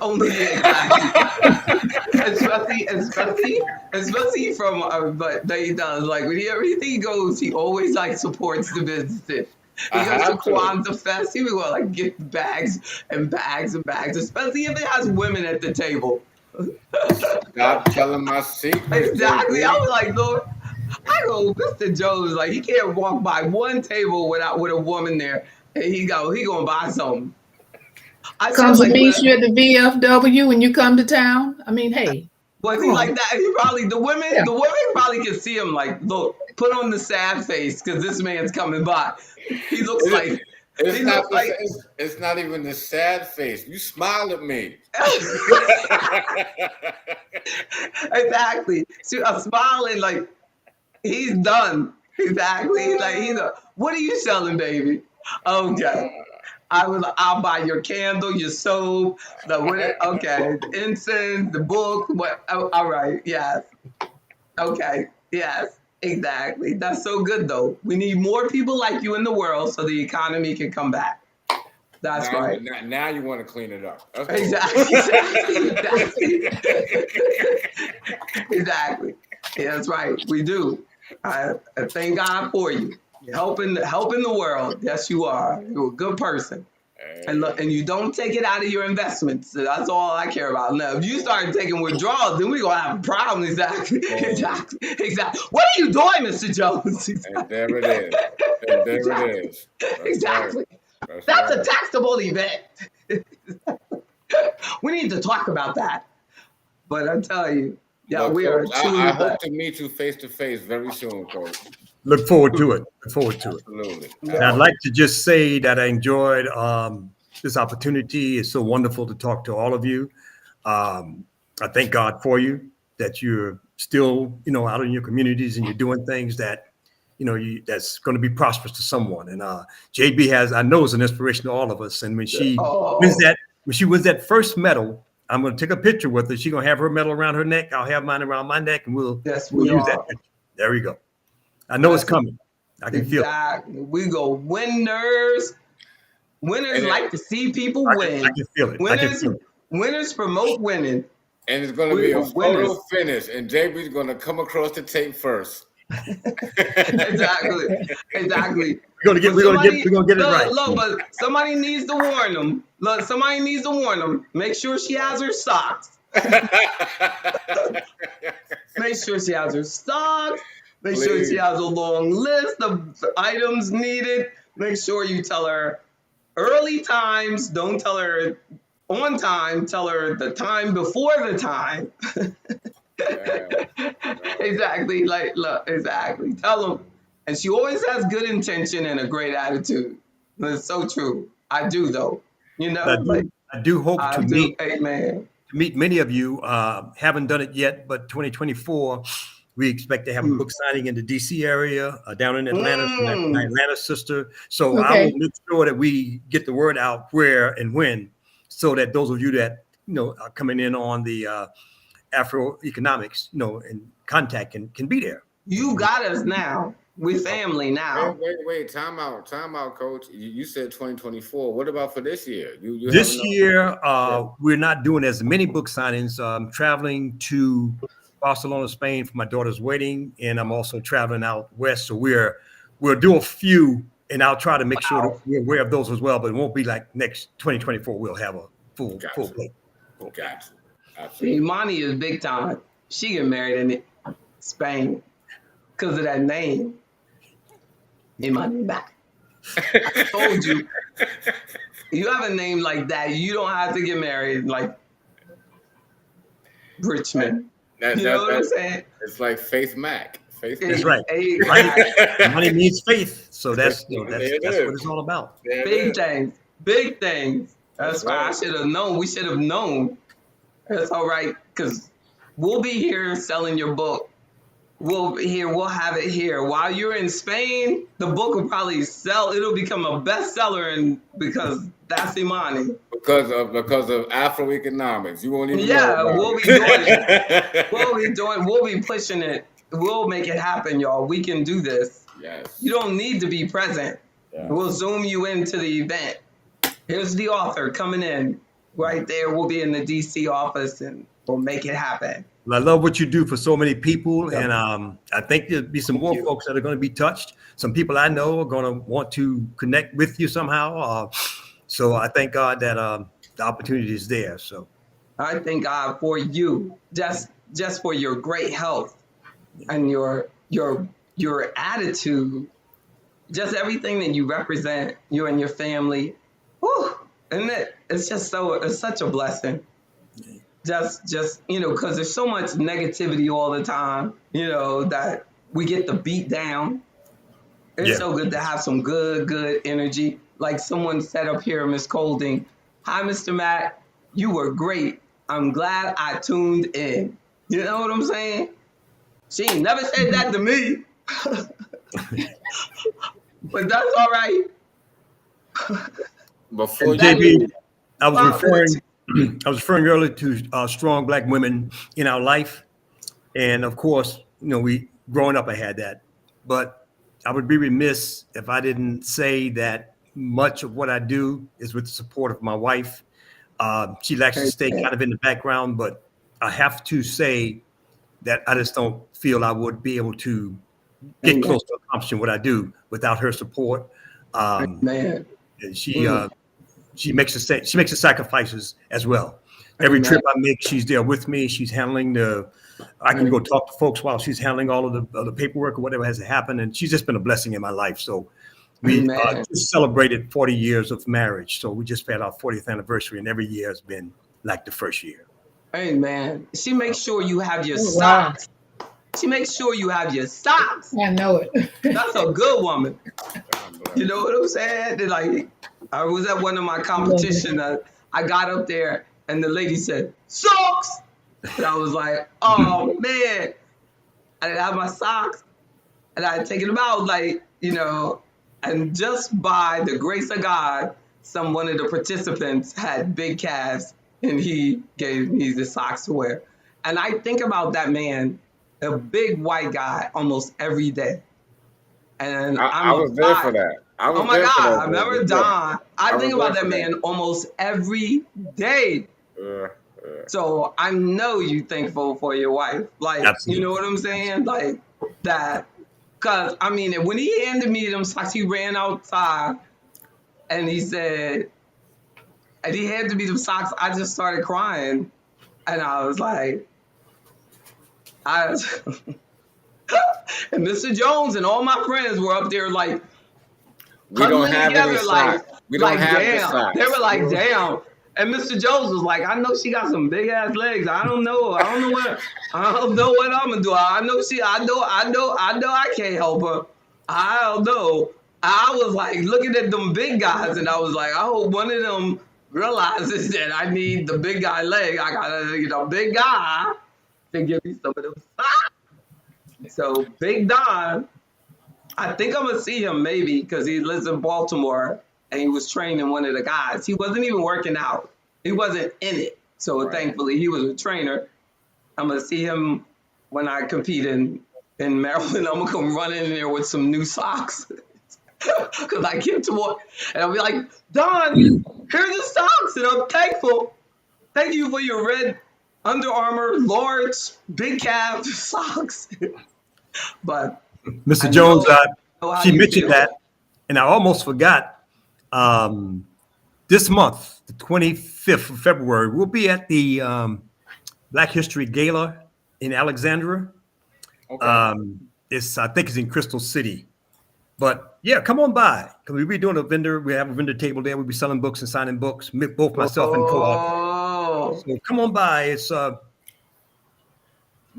Speaker 1: especially from but he does, like, whenever he goes, he always like supports the businesses. He goes to Kwanzaa Fest, he would go like get bags and bags and bags, especially if it has women at the table.
Speaker 3: Stop telling my secrets.
Speaker 1: Exactly. I was like, Lord, I go, Mr. Jones, like, he can't walk by one table with a woman there, and he gonna buy something.
Speaker 5: Comes to meet you at the VFW when you come to town. I mean, hey.
Speaker 1: Was he like that? He probably the women probably can see him like, look, put on the sad face because this man's coming by. He looks like
Speaker 3: it's not even the sad face. You smile at me.
Speaker 1: Exactly. See, I'm smiling like he's done. Exactly. Like what are you selling, baby? Okay. I'll buy your candle, your soap, the incense, the book. What? Oh, all right. Yes. Okay. Yes. Exactly. That's so good, though. We need more people like you in the world so the economy can come back. That's right.
Speaker 3: Now you want to clean it up.
Speaker 1: Exactly. Exactly. Yeah, that's right. We do. I thank God for you. Helping the world. Yes, you are. You're a good person. And look, and you don't take it out of your investments. So that's all I care about. Now, if you start taking withdrawals, then we're gonna have a problem. Exactly. What are you doing, Mr. Jones? Exactly.
Speaker 3: And there it is.
Speaker 1: Exactly. That's a taxable event. We need to talk about that. But I tell you,
Speaker 3: look,
Speaker 1: we are truly
Speaker 3: I hope to meet you face to face very soon, Coach.
Speaker 2: Look forward to it.
Speaker 3: Absolutely.
Speaker 2: And I'd like to just say that I enjoyed this opportunity. It's so wonderful to talk to all of you. I thank God for you, that you're still, out in your communities and you're doing things that, that's going to be prosperous to someone. And JB I know is an inspiration to all of us. And when she wins that first medal, I'm going to take a picture with her. She's going to have her medal around her neck. I'll have mine around my neck, and we'll use that picture. There we go. I know it's coming. I can feel it.
Speaker 1: We go winners. Winners like to see people win.
Speaker 2: I can feel it.
Speaker 1: Winners promote winning.
Speaker 3: And it's going to be a photo finish, and JB's going to come across the tape first.
Speaker 1: Exactly.
Speaker 2: We're gonna get it right.
Speaker 1: Look, but somebody needs to warn them. Make sure she has her socks. Make sure she has her socks. Make sure she has a long list of items needed. Make sure you tell her early times. Don't tell her on time. Tell her the time before the time. Exactly. Exactly. Tell them. And she always has good intention and a great attitude. It's so true. I do, though.
Speaker 2: I do hope to meet many of you. Haven't done it yet, but 2024, we expect to have a book signing in the DC area, down in Atlanta, my Atlanta sister. So I will make sure that we get the word out where and when, so that those of you that are coming in on the Afro economics, and contact can be there.
Speaker 1: You got us now. We family now.
Speaker 3: Wait. Time out, Coach. You said 2024. What about for this year? You
Speaker 2: this year, we're not doing as many book signings. I'm traveling to Barcelona, Spain for my daughter's wedding, and I'm also traveling out west. So we'll do a few, and I'll try to make sure that we're aware of those as well. But it won't be like next 2024. We'll have a full plate.
Speaker 3: Gotcha.
Speaker 1: See, Imani is big time. She get married in Spain because of that name. Imani Mack. I told you. You have a name like that, you don't have to get married like Richmond. You know what I'm saying?
Speaker 3: It's like Faith Mack.
Speaker 2: That's right. Money means faith. So that's what it's all about.
Speaker 1: Big things. That's why I should have known. We should have known. That's all right, because we'll be here selling your book. We'll have it here. While you're in Spain, the book will probably sell. It'll become a bestseller, because that's Imani.
Speaker 3: Because of Afro economics. You won't even
Speaker 1: know. We'll be doing it. We'll be pushing it. We'll make it happen, y'all. We can do this.
Speaker 3: Yes.
Speaker 1: You don't need to be present. Yeah. We'll zoom you into the event. Here's the author coming in. Right there, we'll be in the DC office and we'll make it happen.
Speaker 2: Well, I love what you do for so many people. And I think there'll be some more folks that are going to be touched. Some people I know are going to want to connect with you somehow. So I thank God that the opportunity is there. So
Speaker 1: I thank God for you, just for your great health and your attitude, just everything that you represent, you and your family. Whew. And it's such a blessing. Just because there's so much negativity all the time, that we get the beat down. It's so good to have some good energy. Like someone said up here, Miss Colding, "Hi, Mr. Mack, you were great. I'm glad I tuned in." You know what I'm saying? She ain't never said that to me. But that's all right.
Speaker 2: Before JB, I was referring earlier to strong Black women in our life, and of course, we growing up, I had that. But I would be remiss if I didn't say that much of what I do is with the support of my wife. She likes to stay kind of in the background, but I have to say that I just don't feel I would be able to get close to accomplishing what I do without her support.
Speaker 1: Man.
Speaker 2: She makes the sacrifices as well. Every trip I make, she's there with me. She's handling I can go talk to folks while she's handling all of the paperwork or whatever has to happen. And she's just been a blessing in my life. So we just celebrated 40 years of marriage. So we just had our 40th anniversary, and every year has been like the first year.
Speaker 1: Amen. She makes sure you have your socks. Wow. She makes sure you have your socks.
Speaker 5: I know it.
Speaker 1: That's a good woman. You know what I'm saying? Like, I was at one of my competitions. I got up there and the lady said, "Socks!" And I was like, oh man. I didn't have my socks. And I had taken them out, and just by the grace of God, one of the participants had big calves and he gave me the socks to wear. And I think about that man, a big white guy, almost every day. And
Speaker 3: I was there for that.
Speaker 1: Oh my God, I remember Don. I think about that man almost every day. So I know you're thankful for your wife. Absolutely. You know what I'm saying? Like that. Because, when he handed me them socks, he ran outside and he said, and he handed me them socks, I just started crying. And I was like, and Mr. Jones and all my friends were up there like,
Speaker 3: we don't have any socks. We don't have the socks.
Speaker 1: They were like, damn. And Mr. Jones was like, I know she got some big ass legs. I don't know what I'm gonna do. I know I can't help her. I don't know. I was like looking at them big guys and I was like, I hope one of them realizes that I need the big guy leg. I gotta get a big guy to give me some of them socks. So Big Don, I think I'm gonna see him maybe because he lives in Baltimore and he was training one of the guys. He wasn't even working out. He wasn't in it. So
Speaker 3: Right.
Speaker 1: thankfully he was a trainer. I'm gonna see him when I compete in Maryland. I'm gonna come running in there with some new socks. Because I give to one and I'll be like, Don, here's the socks, and I'm thankful. Thank you for your red Under Armour large big calf socks. But
Speaker 2: Mr.
Speaker 1: I
Speaker 2: Jones,
Speaker 1: know how
Speaker 2: she
Speaker 1: you
Speaker 2: mentioned
Speaker 1: feel.
Speaker 2: that, and I almost forgot. This month, the 25th of February, we'll be at the Black History Gala in Alexandria.
Speaker 3: Okay.
Speaker 2: I think it's in Crystal City. But yeah, come on by because we'll be doing we have a vendor table there. We'll be selling books and signing books, both myself and co-author.
Speaker 1: Oh,
Speaker 2: So come on by. It's
Speaker 3: You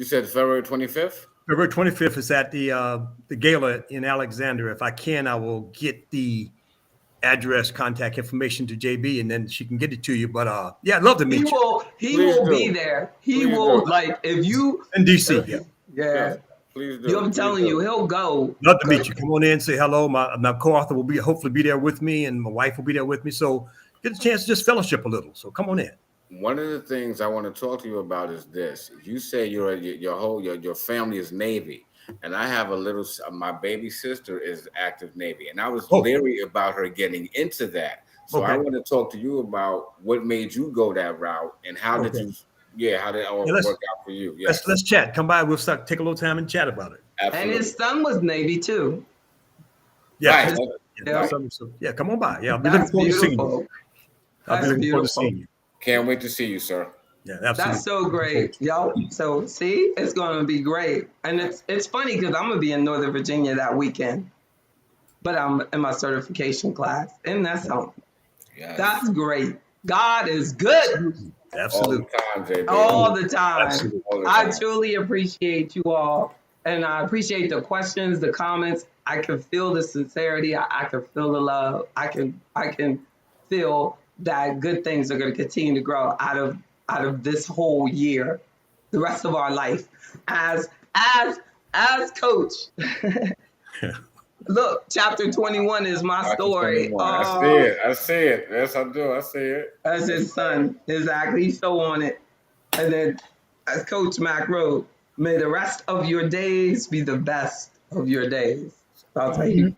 Speaker 3: said February 25th?
Speaker 2: February 25th is at the gala in Alexandria. If I can, I will get the address, contact information to JB, and then she can get it to you. But yeah, I'd love to
Speaker 1: he
Speaker 2: meet you
Speaker 1: will. He
Speaker 3: Please
Speaker 1: will
Speaker 3: do.
Speaker 1: be there. He
Speaker 3: Please
Speaker 1: will
Speaker 3: do.
Speaker 1: like if you.
Speaker 2: in DC. Yeah,
Speaker 1: Yeah.
Speaker 3: Yes. Please do.
Speaker 1: I'm
Speaker 3: Please
Speaker 1: telling
Speaker 3: do.
Speaker 1: you, he'll go.
Speaker 2: love to meet you. Come on in, say hello. My co-author will hopefully be there with me, and my wife will be there with me. So get a chance to just fellowship a little. So come on in.
Speaker 3: One of the things I want to talk to you about is this. You say your family is Navy, and I have my baby sister is active Navy, and I was leery about her getting into that. So I want to talk to you about what made you go that route, and how did it all work out for you? Yes.
Speaker 2: Let's chat. Come by. We'll take a little time and chat about it.
Speaker 3: Absolutely.
Speaker 1: And his son was Navy too.
Speaker 2: Yeah.
Speaker 3: Right.
Speaker 2: Yeah. Come on by. Yeah. I'll be
Speaker 1: That's
Speaker 2: looking forward to seeing you.
Speaker 1: beautiful.
Speaker 2: I'll be
Speaker 1: That's
Speaker 2: looking forward to
Speaker 1: beautiful.
Speaker 2: seeing you.
Speaker 3: Can't wait to see you, sir.
Speaker 2: Yeah, absolutely.
Speaker 1: That's so great, yo. So see, it's gonna be great, and it's funny because I'm gonna be in Northern Virginia that weekend, but I'm in my certification class, and that's something.
Speaker 3: Yes.
Speaker 1: That's great. God is good
Speaker 2: Absolutely.
Speaker 3: All the time, JB.
Speaker 1: all the time.
Speaker 2: Absolutely.
Speaker 3: All the
Speaker 1: I
Speaker 3: time.
Speaker 1: truly appreciate you all, and I appreciate the questions, the comments. I can feel the sincerity. I can feel the love. I can feel that good things are going to continue to grow out of this whole year, the rest of our life as coach. Look, chapter 21 is my story.
Speaker 3: I see it. Yes, I do. I see it.
Speaker 1: That's his son. Exactly. He's so on it. And then, as Coach Mack wrote, may the rest of your days be the best of your days. So I'll tell you.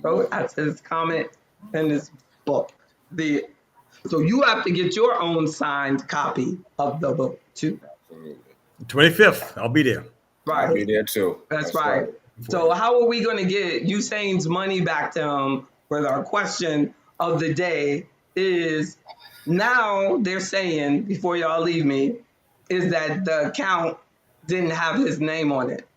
Speaker 1: Wrote that's his comment in his book. So you have to get your own signed copy of the book too.
Speaker 3: Absolutely.
Speaker 2: 25th. I'll be there.
Speaker 1: Right.
Speaker 3: I'll be there too.
Speaker 1: That's right. So how are we going to get Usain's money back to him? With our question of the day is now they're saying, before y'all leave me, is that the account didn't have his name on it.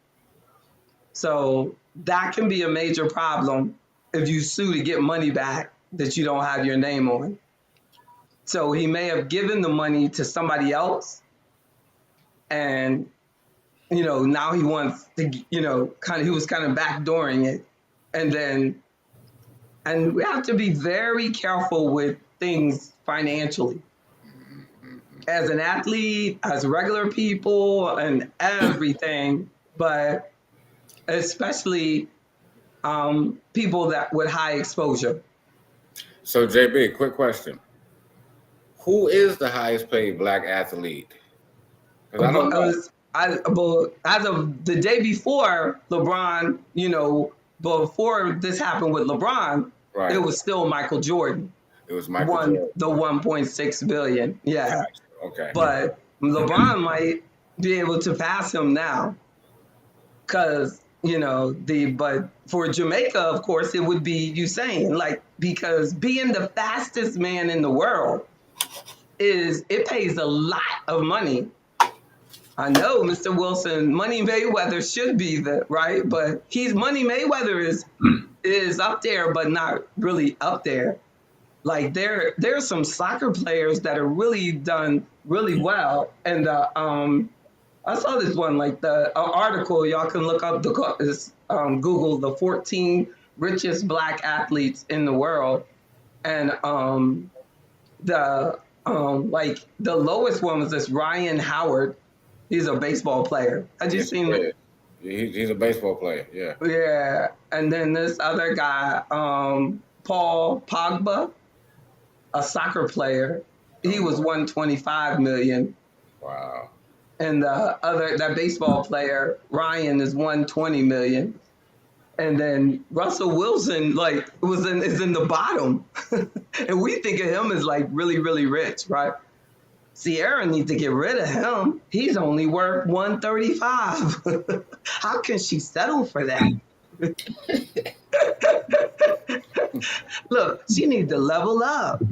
Speaker 1: So that can be a major problem if you sue to get money back that you don't have your name on. So he may have given the money to somebody else, and now he wants to, he was kind of backdooring it. And we have to be very careful with things financially. As an athlete, as regular people, and everything, but especially people that with high exposure.
Speaker 3: So JB, quick question. Who is the highest paid black athlete? Because I don't know.
Speaker 1: As of the day before LeBron, before this happened with LeBron,
Speaker 3: Right.
Speaker 1: it was still Michael Jordan.
Speaker 3: It was Michael Jordan.
Speaker 1: The 1.6 billion. Yeah.
Speaker 3: Okay.
Speaker 1: But LeBron might be able to pass him now. Because, but for Jamaica, of course, it would be Usain, because being the fastest man in the world it pays a lot of money. I know Mr. Wilson, Money Mayweather should be right, but Money Mayweather is up there, but not really up there. Like there's some soccer players that are really done really well, and I saw this one the article. Y'all can look up Google the 14 richest black athletes in the world, and the like the lowest one was this Ryan Howard. He's a baseball player. Had you
Speaker 3: Yes,
Speaker 1: seen
Speaker 3: he
Speaker 1: him?
Speaker 3: is. He's a baseball player. Yeah.
Speaker 1: Yeah. And then this other guy, Paul Pogba, a soccer player. He was 125 million.
Speaker 3: Wow.
Speaker 1: And that baseball player, Ryan, is 120 million. And then Russell Wilson, like, is in the bottom. And we think of him as like really, really rich, right? Sierra needs to get rid of him. He's only worth 135. How can she settle for that? Look, she needs to level up.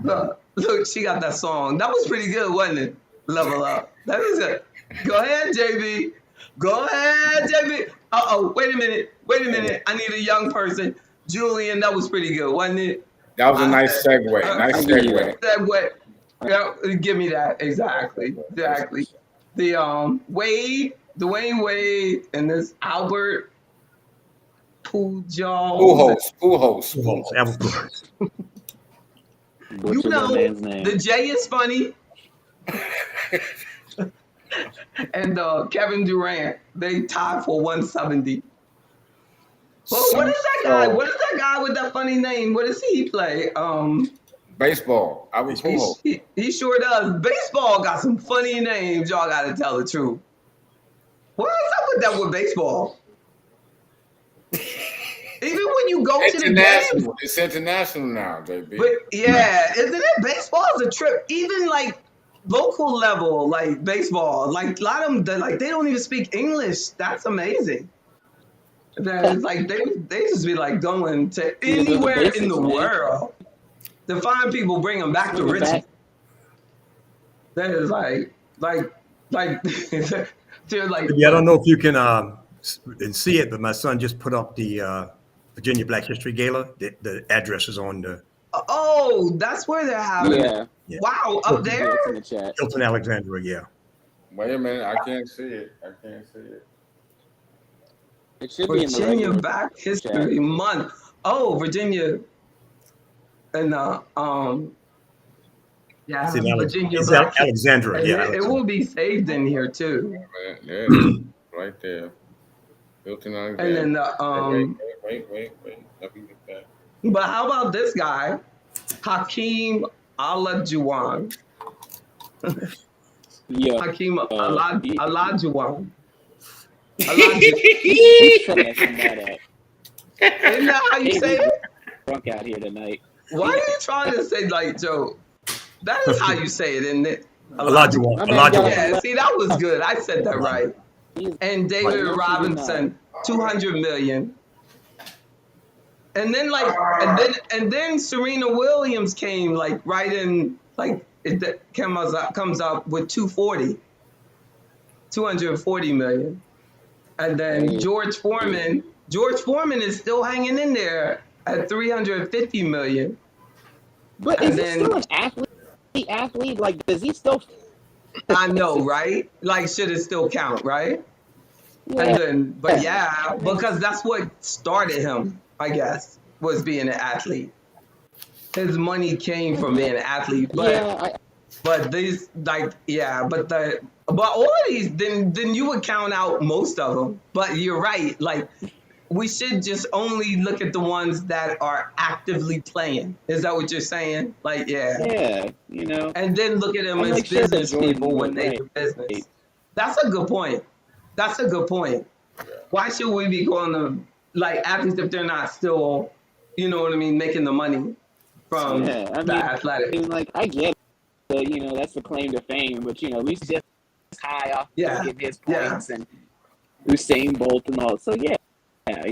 Speaker 1: Look, she got that song. That was pretty good, wasn't it? Level up. That was it. Go ahead, JB. Go ahead, JB. Uh-oh, wait a minute. I need a young person. Julian, that was pretty good, wasn't it?
Speaker 3: That was a nice segue. Nice segue.
Speaker 1: Segue. Yeah, give me that. Exactly. The Dwayne Wade, and this Albert Pujols.
Speaker 3: Pujols.
Speaker 1: You know, the J is funny. And Kevin Durant, they tied for 170. Well, what is that guy? What is that guy with that funny name? What does he play?
Speaker 3: Baseball. I was Pujols.
Speaker 1: He sure does. Baseball got some funny names. Y'all got to tell the truth. What is up with that with baseball? Even when you go to the game,
Speaker 3: it's international now, JB.
Speaker 1: But yeah, isn't it? Baseball is a trip. Even like local level, like baseball, like a lot of them, like they don't even speak English. That's amazing. That it's like they just be like going to anywhere in the world to find people, bring them back to riches. That is like. They're like.
Speaker 2: Yeah, I don't know if you can see it, but my son just put up the Virginia Black History Gala. The address is on the.
Speaker 1: Oh, that's where they're having it.
Speaker 2: Yeah.
Speaker 1: Wow, up there?
Speaker 4: In the chat.
Speaker 2: Hilton, Alexandria, yeah.
Speaker 3: Wait a minute, I can't see it.
Speaker 4: It should
Speaker 1: Virginia
Speaker 4: be in the regular
Speaker 1: Black History Month. Oh, Virginia, and yeah, Virginia
Speaker 2: it's
Speaker 1: Black
Speaker 2: Alexandria. Yeah,
Speaker 1: it will be saved in here too.
Speaker 3: Yeah, right there. Hilton Alexandria.
Speaker 1: And then the
Speaker 3: Wait. Let me get that.
Speaker 1: But how about this guy, Hakeem Olajuwon?
Speaker 4: Yeah.
Speaker 1: Hakeem Olajuwon. Isn't that how you say it?
Speaker 4: Drunk out here tonight.
Speaker 1: Why are you trying to say like Joe? That is how you say it, isn't it?
Speaker 2: Olajuwon.
Speaker 1: Yeah, see, that was good. I said that right. And David Robinson, 200 million. And then and then Serena Williams came like right in, like it comes up with 240 million. And then George Foreman is still hanging in there at 350 million.
Speaker 4: But is he still an athlete? Like, does he still?
Speaker 1: I know, right? Like, should it still count, right?
Speaker 4: Yeah.
Speaker 1: And then, but yeah, because that's what started him, I guess, was being an athlete. His money came from being an athlete, but these but all of these, then you would count out most of them. But you're right, like we should just only look at the ones that are actively playing. Is that what you're saying? Like,
Speaker 4: yeah, you know,
Speaker 1: and then look at them as business people when they do business. That's a good point. Why should we be calling them like athletes if they're not still, you know what I mean, making the money from the athletic?
Speaker 4: I mean, like, I get it, you know, that's the claim to fame, but, you know, at least just high off getting his points and Usain Bolt and all. So, you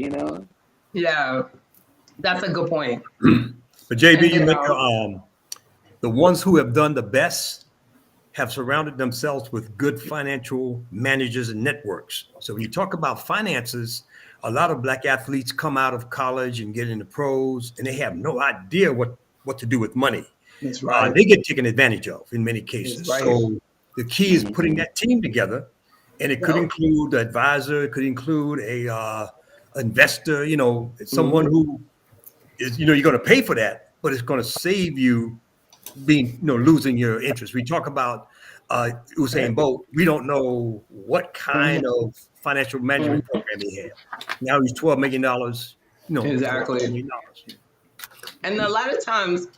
Speaker 4: know.
Speaker 1: Yeah, that's a good point.
Speaker 2: But JB, you make the ones who have done the best have surrounded themselves with good financial managers and networks. So when you talk about finances, a lot of black athletes come out of college and get into pros, and they have no idea what to do with money.
Speaker 1: That's right.
Speaker 2: They get taken advantage of in many cases.
Speaker 1: Right.
Speaker 2: So the key is putting that team together, and it could include an advisor, it could include a investor, you know, someone who is, you know, you're going to pay for that, but it's going to save you being, losing your interest. We talk about Usain Bolt. We don't know what kind of financial management program he had. Now he's $12 million.
Speaker 1: Exactly.
Speaker 2: $12 million.
Speaker 1: And a lot of times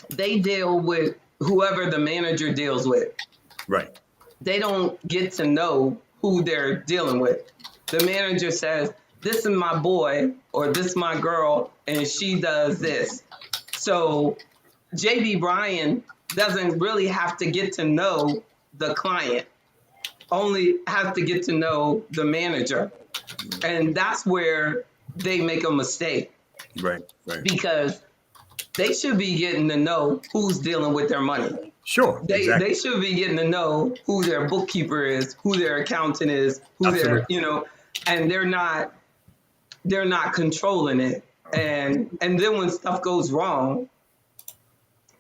Speaker 1: they deal with whoever the manager deals with.
Speaker 2: Right.
Speaker 1: They don't get to know who they're dealing with. The manager says, this is my boy or this is my girl, and she does this. So JB Bryan doesn't really have to get to know the client, only have to get to know the manager. And that's where they make a mistake.
Speaker 2: Right.
Speaker 1: Because they should be getting to know who's dealing with their money.
Speaker 2: Sure.
Speaker 1: They should be getting to know who their bookkeeper is, who their accountant is, who their, and they're not controlling it. And then when stuff goes wrong,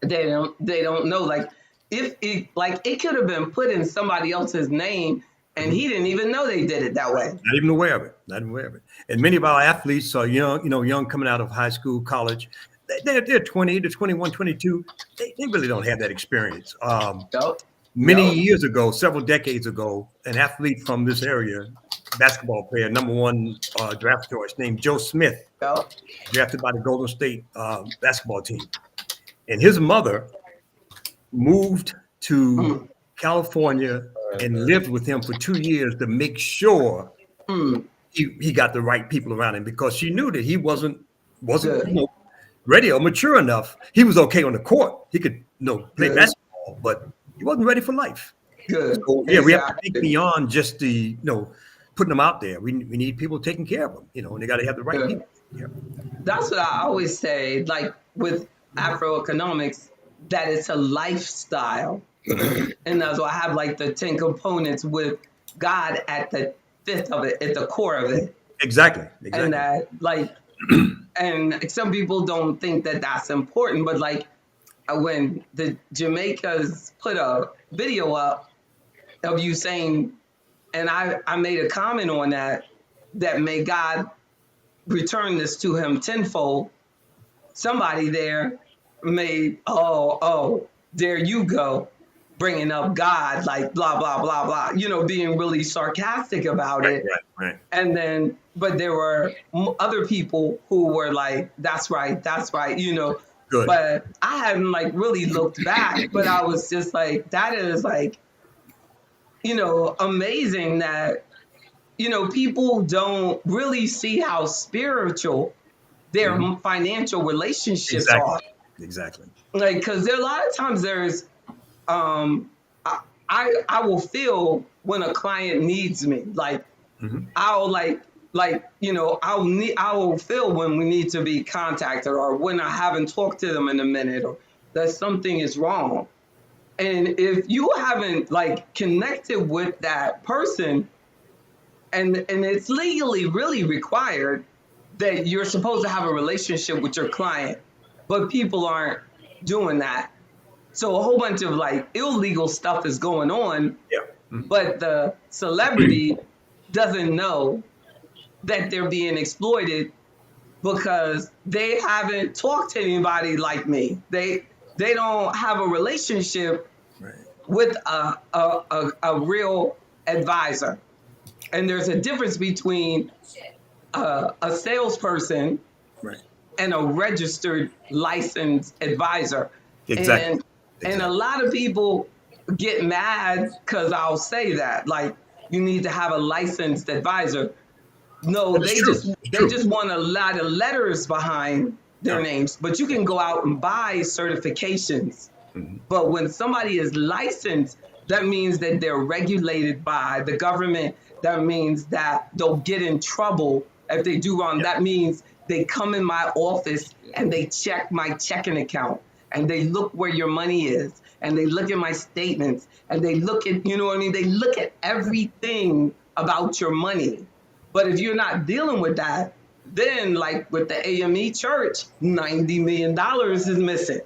Speaker 1: they don't know. Like if it could have been put in somebody else's name and he didn't even know they did it that way.
Speaker 2: Not even aware of it. And many of our athletes are young coming out of high school, college. They're 20 to 21, 22. They really don't have that experience. Many years ago, several decades ago, an athlete from this area, basketball player, number one draft choice, named Joe Smith, drafted by the Golden State basketball team. And his mother moved to California and lived with him for 2 years to make sure he got the right people around him, because she knew that he wasn't ready or mature enough. He was okay on the court. He could play basketball, but he wasn't ready for life.
Speaker 1: Good.
Speaker 2: So, we have to think beyond just the putting them out there. We need people taking care of them, and they got to have the right people. Yeah.
Speaker 1: That's what I always say, like with Afroeconomics, that it's a lifestyle. And that's why I have like the 10 components with God at the fifth of it, at the core of it.
Speaker 2: Exactly.
Speaker 1: And that and some people don't think that that's important, but like when the Jamaicans put a video up of you saying, and I made a comment on that may God return this to him tenfold. Somebody there made, there you go, bringing up God, like blah, blah, blah, blah, being really sarcastic about it.
Speaker 2: Right.
Speaker 1: And then, but there were other people who were like, that's right.
Speaker 2: Good.
Speaker 1: But I hadn't like really looked back, but I was just like, that is like, amazing that, people don't really see how spiritual their financial relationships are.
Speaker 2: Exactly.
Speaker 1: Like, because there are a lot of times there's, I will feel when a client needs me. Like, I'll I will feel when we need to be contacted, or when I haven't talked to them in a minute, or that something is wrong. And if you haven't like connected with that person, and it's legally really required that you're supposed to have a relationship with your client, but people aren't doing that. So a whole bunch of like illegal stuff is going on, but the celebrity doesn't know that they're being exploited because they haven't talked to anybody like me. They don't have a relationship with a real advisor. And there's a difference between a salesperson and a registered licensed advisor.
Speaker 2: Exactly.
Speaker 1: And a lot of people get mad because I'll say that, like, you need to have a licensed advisor. No, they just want a lot of letters behind their names, but you can go out and buy certifications. But when somebody is licensed, that means that they're regulated by the government. That means that they'll get in trouble if they do wrong. That means they come in my office and they check my checking account, and they look where your money is, and they look at my statements, and they look at, you know what I mean? They look at everything about your money. But if you're not dealing with that, then like with the AME church, $90 million is missing.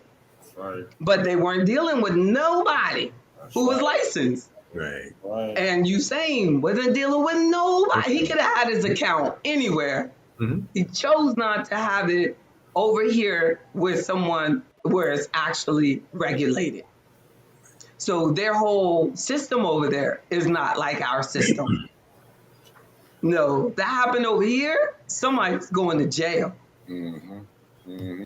Speaker 3: Right.
Speaker 1: But they weren't dealing with nobody who was licensed.
Speaker 2: Right.
Speaker 1: And Usain wasn't dealing with nobody. He could have had his account anywhere. He chose not to have it over here with someone where it's actually regulated. So their whole system over there is not like our system. No, that happened over here, somebody's going to jail.
Speaker 3: Mm-hmm. Mm-hmm.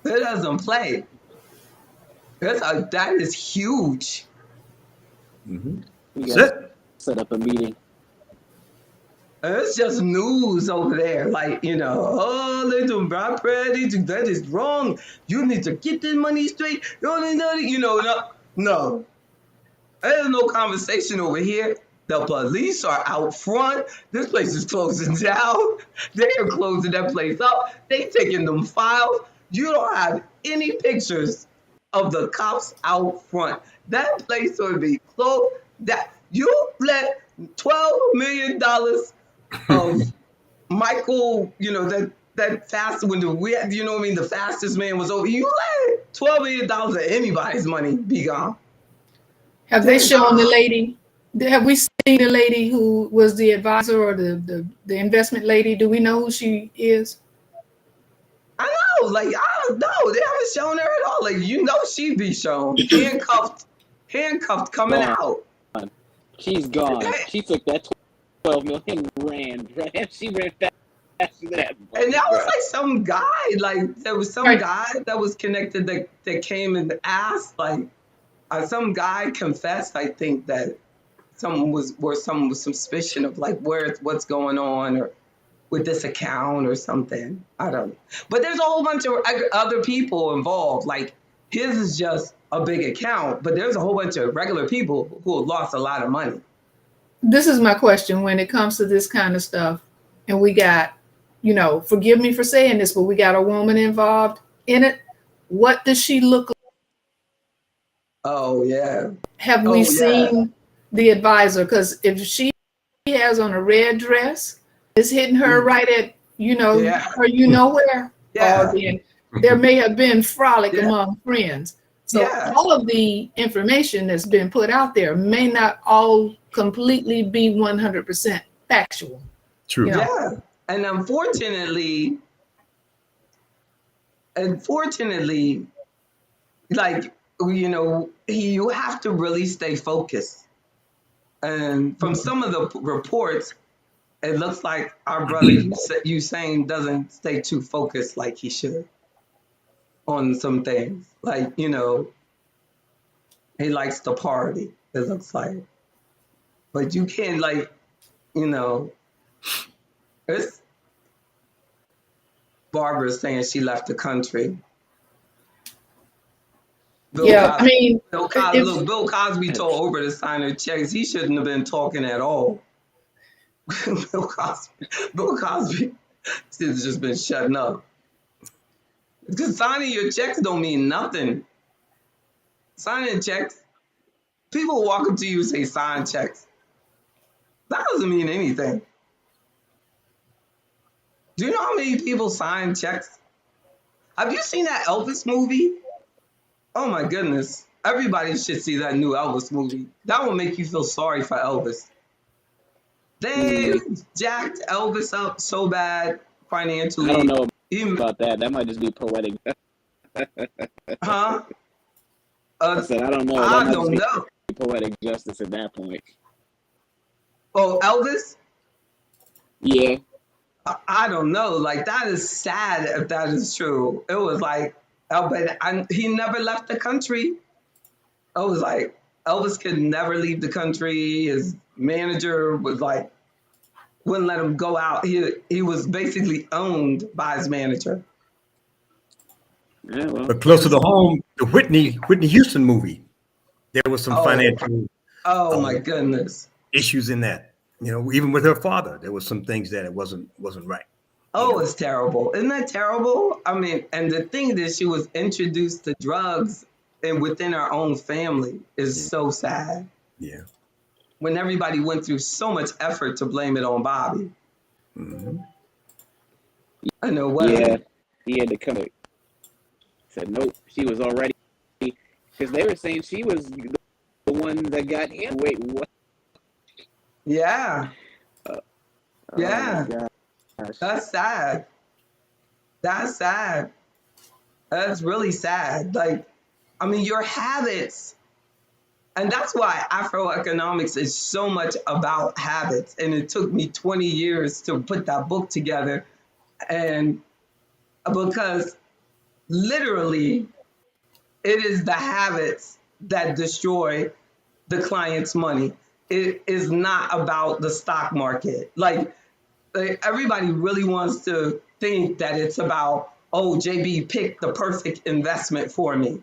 Speaker 1: It doesn't play. That is huge.
Speaker 2: Mm-hmm.
Speaker 4: We
Speaker 2: That's
Speaker 4: got
Speaker 2: it.
Speaker 4: to set up a meeting.
Speaker 1: It's just news over there. Like, oh, they do bad prayer, that is wrong. You need to get this money straight. No. There's no conversation over here. The police are out front. This place is closing down. They are closing that place up. They taking them files. You don't have any pictures of the cops out front. That place would be closed. That you let $12 million of Michael, that fast when we had, what I mean, the fastest man was over. You let $12 million of anybody's money be gone.
Speaker 5: Have they shown the lady? Have we seen the lady who was the advisor or the investment lady? Do we know who she is?
Speaker 1: I know, like I don't know. They haven't shown her at all. Like she'd be shown handcuffed coming
Speaker 4: Gone.
Speaker 1: out.
Speaker 4: She's gone. She took that 12 million ran. She ran faster than that.
Speaker 1: And that was like some guy. Like there was some guy that was connected that came and asked. Like some guy confessed. I think that someone was suspicion of like what's going on or with this account or something. I don't know. But there's a whole bunch of other people involved. Like his is just a big account, but there's a whole bunch of regular people who have lost a lot of money.
Speaker 5: This is my question when it comes to this kind of stuff. And we got, forgive me for saying this, but we got a woman involved in it. What does she look like?
Speaker 1: Oh, yeah.
Speaker 5: Have we seen the advisor? Because if she has on a red dress, it's hitting her right at, her where.
Speaker 1: Yeah.
Speaker 5: Or there may have been frolic among friends. So all of the information that's been put out there may not all completely be 100% factual.
Speaker 2: True.
Speaker 1: Yeah. And unfortunately, like, you have to really stay focused. And from some of the reports, it looks like our brother Usain doesn't stay too focused like he should on some things. Like, he likes to party, it looks like. But you can't, like, it's Barbara saying she left the country. Bill Cosby told Oprah to sign her checks. He shouldn't have been talking at all. Bill Cosby should have just been shutting up. Because signing your checks don't mean nothing. Signing checks, people walk up to you and say sign checks. That doesn't mean anything. Do you know how many people sign checks? Have you seen that Elvis movie? Oh my goodness. Everybody should see that new Elvis movie. That will make you feel sorry for Elvis. They jacked Elvis up so bad financially.
Speaker 4: I don't know about that. That might just be poetic.
Speaker 1: Huh?
Speaker 4: I said, I don't know.
Speaker 1: I don't know.
Speaker 4: Poetic justice at that point.
Speaker 1: Oh, Elvis?
Speaker 4: Yeah.
Speaker 1: I don't know. Like, that is sad if that is true. It was like, but he never left the country. I was like, Elvis could never leave the country. His manager was like, wouldn't let him go out. He was basically owned by his manager.
Speaker 4: Yeah, well.
Speaker 2: But closer to home, the Whitney Houston movie, there was some financial
Speaker 1: my goodness,
Speaker 2: issues in that. Even with her father, there was some things that it wasn't right.
Speaker 1: Oh, it's terrible. Isn't that terrible? I mean, and the thing that she was introduced to drugs and within our own family is so sad.
Speaker 2: Yeah.
Speaker 1: When everybody went through so much effort to blame it on Bobby.
Speaker 2: Mm-hmm.
Speaker 1: I know what.
Speaker 4: Yeah, he had to come. Said nope. She was already, because they were saying she was the one that got him. Wait, what?
Speaker 1: Yeah.
Speaker 4: Oh
Speaker 1: that's sad. That's sad. That's really sad. Like, I mean, your habits, and that's why Afroeconomics is so much about habits. And it took me 20 years to put that book together. And because literally, it is the habits that destroy the client's money. It is not about the stock market. Like everybody really wants to think that it's about, oh, JB picked the perfect investment for me.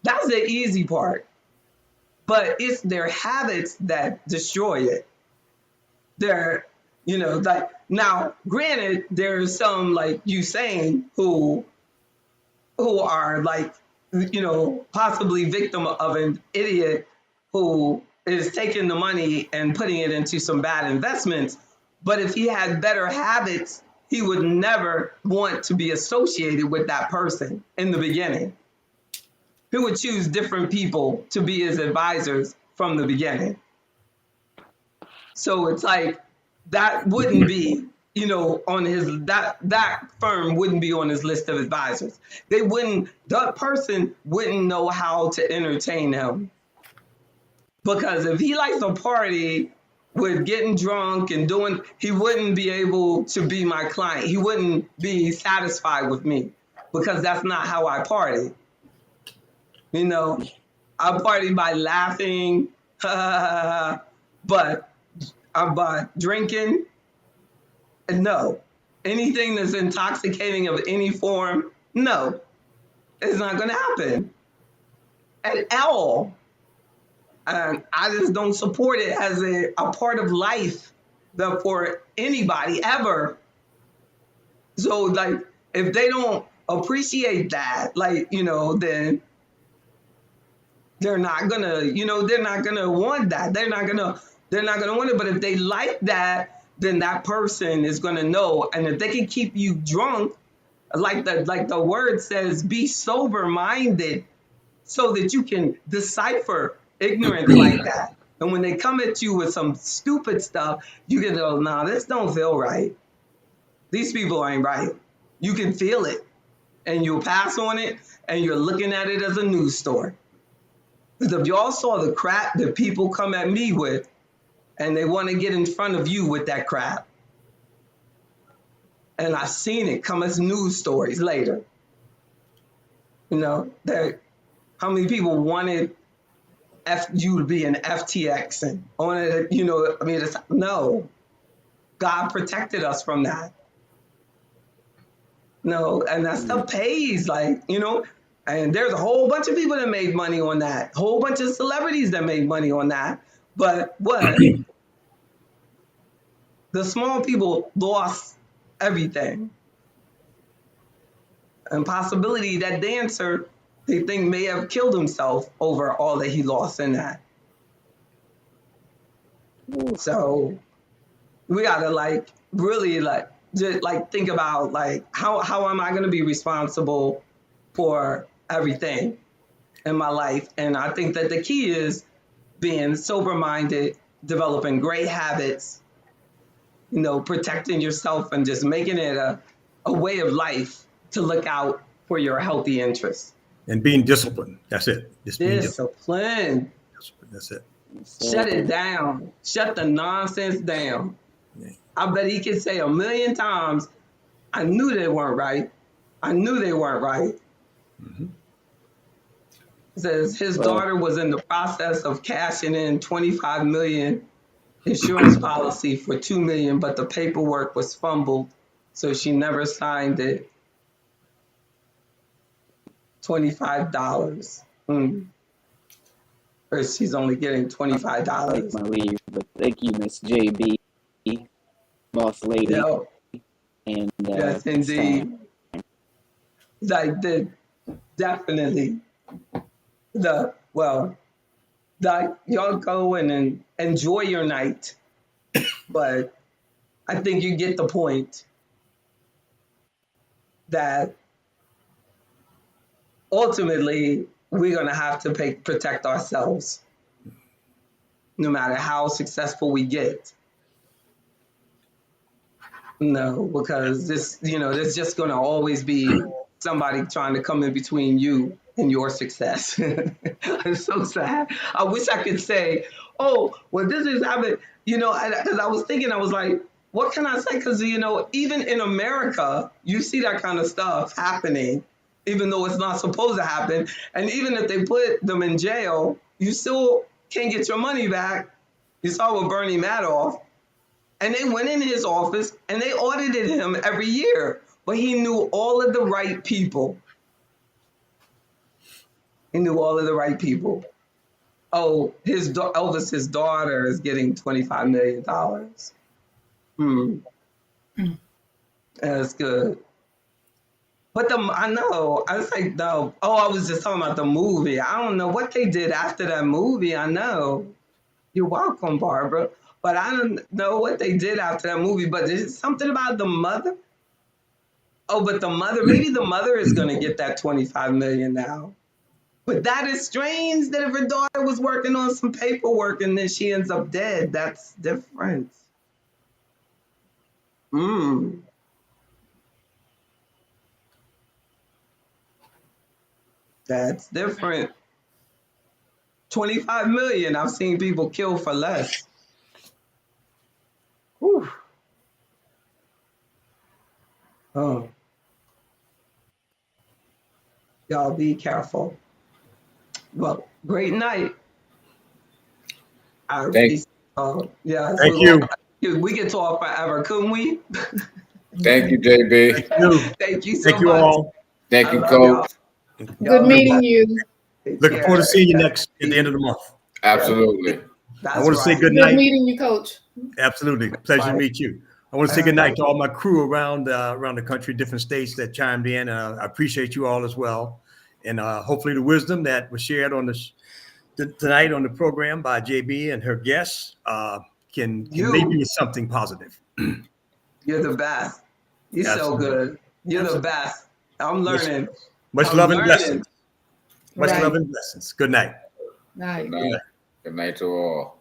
Speaker 1: That's the easy part. But it's their habits that destroy it. They're, like, now, granted, there's some like you saying who are like, possibly victim of an idiot who is taking the money and putting it into some bad investments. But if he had better habits, he would never want to be associated with that person in the beginning. He would choose different people to be his advisors from the beginning. So it's like that wouldn't be, on his that firm wouldn't be on his list of advisors. That person wouldn't know how to entertain him. Because if he likes to party with getting drunk and he wouldn't be able to be my client. He wouldn't be satisfied with me because that's not how I party. I party by laughing, but by drinking, no. Anything that's intoxicating of any form, no. It's not going to happen at all. And I just don't support it as a part of life for anybody ever. So, like, if they don't appreciate that, then they're not gonna, they're not gonna want that. They're not gonna want it. But if they like that, then that person is gonna know. And if they can keep you drunk, like the word says, be sober minded, so that you can decipher ignorance like that. And when they come at you with some stupid stuff, you can go, nah, this don't feel right. These people ain't right. You can feel it, and you'll pass on it, and you're looking at it as a news story. Because if y'all saw the crap that people come at me with, and they want to get in front of you with that crap, and I've seen it come as news stories later. That how many people wanted you to be an FTX and wanted, no. God protected us from that. No, and that stuff pays, and there's a whole bunch of people that made money on that, a whole bunch of celebrities that made money on that. But what? The small people lost everything. And possibility that dancer, they think, may have killed himself over all that he lost in that. So we gotta really just think about how am I gonna be responsible for everything in my life? And I think that the key is being sober-minded, developing great habits, protecting yourself and just making it a way of life to look out for your healthy interests.
Speaker 2: And being disciplined. That's it.
Speaker 1: Just disciplined.
Speaker 2: That's it.
Speaker 1: Shut it down. Shut the nonsense down. Yeah. I bet he could say 1,000,000 times, I knew they weren't right. I knew they weren't right. Mm-hmm. Says his daughter was in the process of cashing in $25 million insurance policy for $2 million, but the paperwork was fumbled, so she never signed it. $25. Or she's only getting $25.
Speaker 4: Take my leave, but thank you, Miss JB, boss lady.
Speaker 1: Yo.
Speaker 4: And
Speaker 1: yes, indeed. Definitely. Y'all go and enjoy your night, but I think you get the point that ultimately we're going to have to protect ourselves no matter how successful we get. No, because this, there's just going to always be somebody trying to come in between you and your success. It's so sad. I wish I could say, oh, well, this is happening, because I was thinking, I was like, what can I say? Because, even in America, you see that kind of stuff happening, even though it's not supposed to happen. And even if they put them in jail, you still can't get your money back. You saw with Bernie Madoff. And they went in his office and they audited him every year. But he knew all of the right people. He knew all of the right people. Oh, Elvis's daughter is getting $25 million. That's good. But I know, I was like, no. Oh, I was just talking about the movie. I don't know what they did after that movie. I know. You're welcome, Barbara. But I don't know what they did after that movie. But there's something about the mother. Oh, but maybe the mother is going to get that $25 million now. But that is strange that if her daughter was working on some paperwork and then she ends up dead, that's different. That's different. 25 million. I've seen people kill for less. Whew. Oh. Y'all be careful. Well, great night.
Speaker 3: Thank
Speaker 1: yeah.
Speaker 2: Thank you.
Speaker 1: We can talk forever, couldn't we?
Speaker 3: Thank you, JB.
Speaker 2: Thank you.
Speaker 1: Thank you so
Speaker 2: Thank you
Speaker 1: much.
Speaker 2: all.
Speaker 3: Thank you,
Speaker 1: I love
Speaker 3: Coach.
Speaker 5: Good meeting you.
Speaker 2: Looking forward to seeing you next at the end of the month.
Speaker 3: Absolutely.
Speaker 1: That's
Speaker 2: I want to say good
Speaker 5: Good
Speaker 2: night.
Speaker 5: meeting you, Coach.
Speaker 2: Absolutely. Pleasure to
Speaker 1: Bye.
Speaker 2: meet you. I want to say good night to all my crew around the country, different states that chimed in. I appreciate you all as well. And hopefully the wisdom that was shared on this tonight on the program by JB and her guests can maybe be something positive.
Speaker 1: You're the best. You're so good. You're the best. I'm learning.
Speaker 2: Much love and blessings. Much
Speaker 5: Right.
Speaker 2: love and blessings. Good night.
Speaker 5: Night.
Speaker 3: Good night. Good night to all.